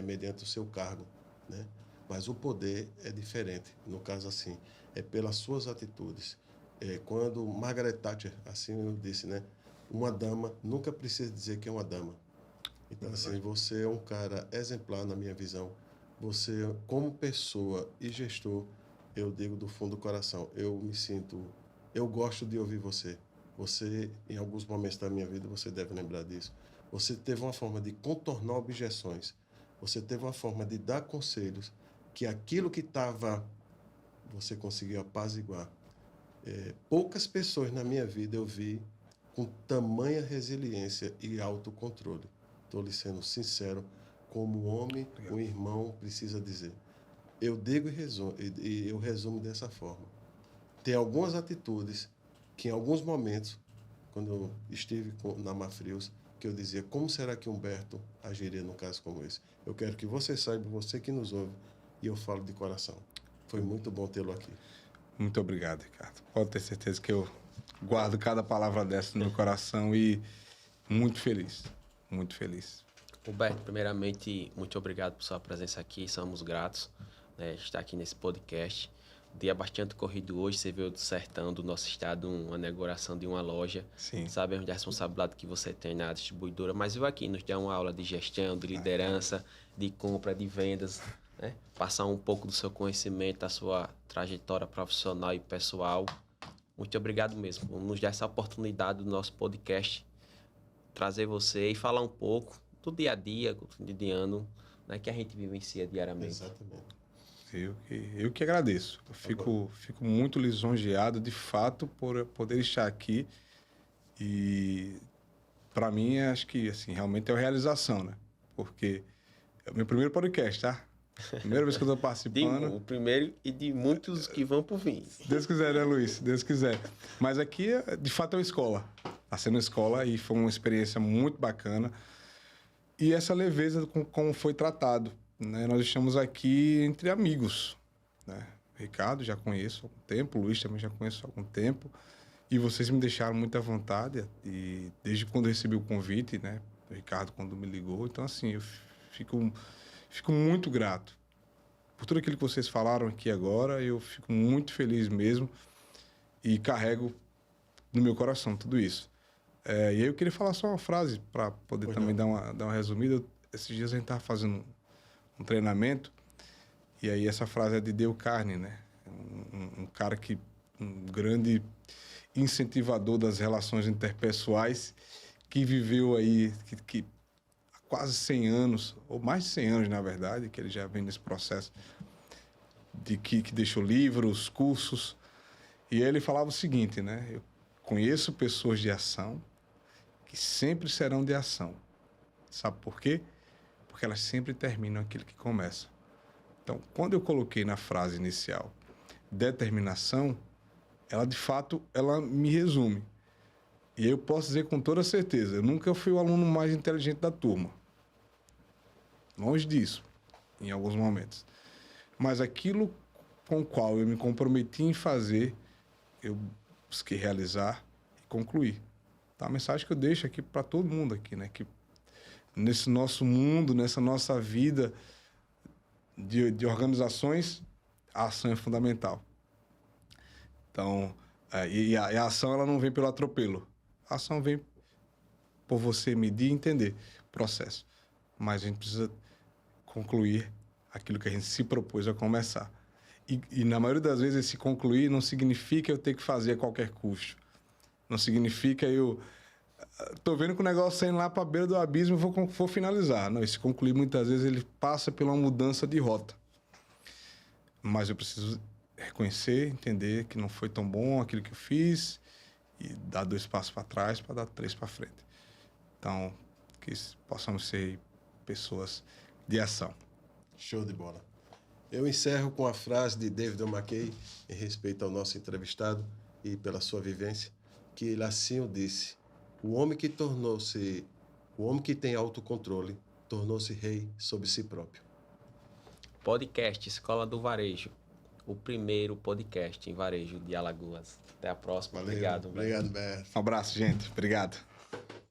mediante o seu cargo, né? Mas o poder é diferente. No caso, assim, é pelas suas atitudes. Quando Margaret Thatcher, assim eu disse, né? Uma dama nunca precisa dizer que é uma dama. Então, assim, você é um cara exemplar na minha visão. Você, como pessoa e gestor, eu digo do fundo do coração, eu gosto de ouvir você. Você, em alguns momentos da minha vida, você deve lembrar disso. Você teve uma forma de contornar objeções. Você teve uma forma de dar conselhos que aquilo que estava, você conseguiu apaziguar. Poucas pessoas na minha vida eu vi com tamanha resiliência e autocontrole. Estou lhe sendo sincero, como homem, um irmão precisa dizer. Eu digo e eu resumo dessa forma. Tem algumas atitudes que, em alguns momentos, quando eu estive na Mafrios, que eu dizia, como será que Humberto agiria num caso como esse? Eu quero que você saiba, você que nos ouve, e eu falo de coração. Foi muito bom tê-lo aqui. Muito obrigado, Ricardo. Pode ter certeza que eu guardo cada palavra dessa no meu coração e muito feliz, muito feliz. Humberto, primeiramente, muito obrigado por sua presença aqui, somos gratos, né, estar aqui nesse podcast. Dia bastante corrido hoje, você veio do sertão do nosso estado, uma inauguração de uma loja. Sim. Sabemos da responsabilidade que você tem na distribuidora, mas veio aqui nos dar uma aula de gestão, de liderança, de compra, de vendas, né? Passar um pouco do seu conhecimento, da sua trajetória profissional e pessoal. Muito obrigado mesmo por nos dar essa oportunidade do nosso podcast, trazer você e falar um pouco do dia a dia, do cotidiano, né, que a gente vivencia diariamente. Exatamente. Eu que agradeço. Eu fico muito lisonjeado, de fato, por poder estar aqui. E, para mim, acho que assim, realmente é uma realização, né? Porque é o meu primeiro podcast, tá? Primeira vez que eu estou participando. O primeiro e de muitos que vão por vir. Deus quiser, né, Luiz? Deus quiser. Mas aqui, de fato, é uma escola. Está sendo uma escola e foi uma experiência muito bacana. E essa leveza como foi tratado. Né? Nós estamos aqui entre amigos, né? Ricardo já conheço há algum tempo, Luiz também já conheço há algum tempo, e vocês me deixaram muita vontade, e desde quando eu recebi o convite, né? O Ricardo quando me ligou, então assim, eu fico muito grato por tudo aquilo que vocês falaram aqui agora, eu fico muito feliz mesmo e carrego no meu coração tudo isso. E aí eu queria falar só uma frase para poder também dar uma resumida. Esses dias a gente estava fazendo um treinamento, e aí essa frase é de Dale Carnegie, né? Um cara um grande incentivador das relações interpessoais, que viveu aí que há quase 100 anos, ou mais de 100 anos, na verdade, que ele já vem nesse processo, que deixou livros, cursos, e ele falava o seguinte, né? Eu conheço pessoas de ação que sempre serão de ação. Sabe por quê? Porque elas sempre terminam aquilo que começa. Então, quando eu coloquei na frase inicial determinação, ela, de fato, ela me resume. E eu posso dizer com toda certeza, eu nunca fui o aluno mais inteligente da turma. Longe disso, em alguns momentos. Mas aquilo com o qual eu me comprometi em fazer, eu busquei realizar e concluir. Então, a mensagem que eu deixo aqui para todo mundo aqui, né? Que nesse nosso mundo, nessa nossa vida de organizações, a ação é fundamental. Então, a ação ela não vem pelo atropelo. A ação vem por você medir e entender o processo. Mas a gente precisa concluir aquilo que a gente se propôs a começar. E na maioria das vezes, esse concluir não significa eu ter que fazer a qualquer custo. Não significa eu... Tô vendo que o negócio está indo lá para a beira do abismo e vou finalizar. Não, esse concluir, muitas vezes, ele passa por uma mudança de rota. Mas eu preciso reconhecer, entender que não foi tão bom aquilo que eu fiz e dar 2 passos para trás para dar 3 para frente. Então, que possamos ser pessoas de ação. Show de bola. Eu encerro com a frase de David McKay, em respeito ao nosso entrevistado e pela sua vivência, que ele assim o disse: o homem que tem autocontrole tornou-se rei sobre si próprio. Podcast Escola do Varejo. O primeiro podcast em varejo de Alagoas. Até a próxima. Valeu. Obrigado. Obrigado, Beto. Um abraço, gente. Obrigado.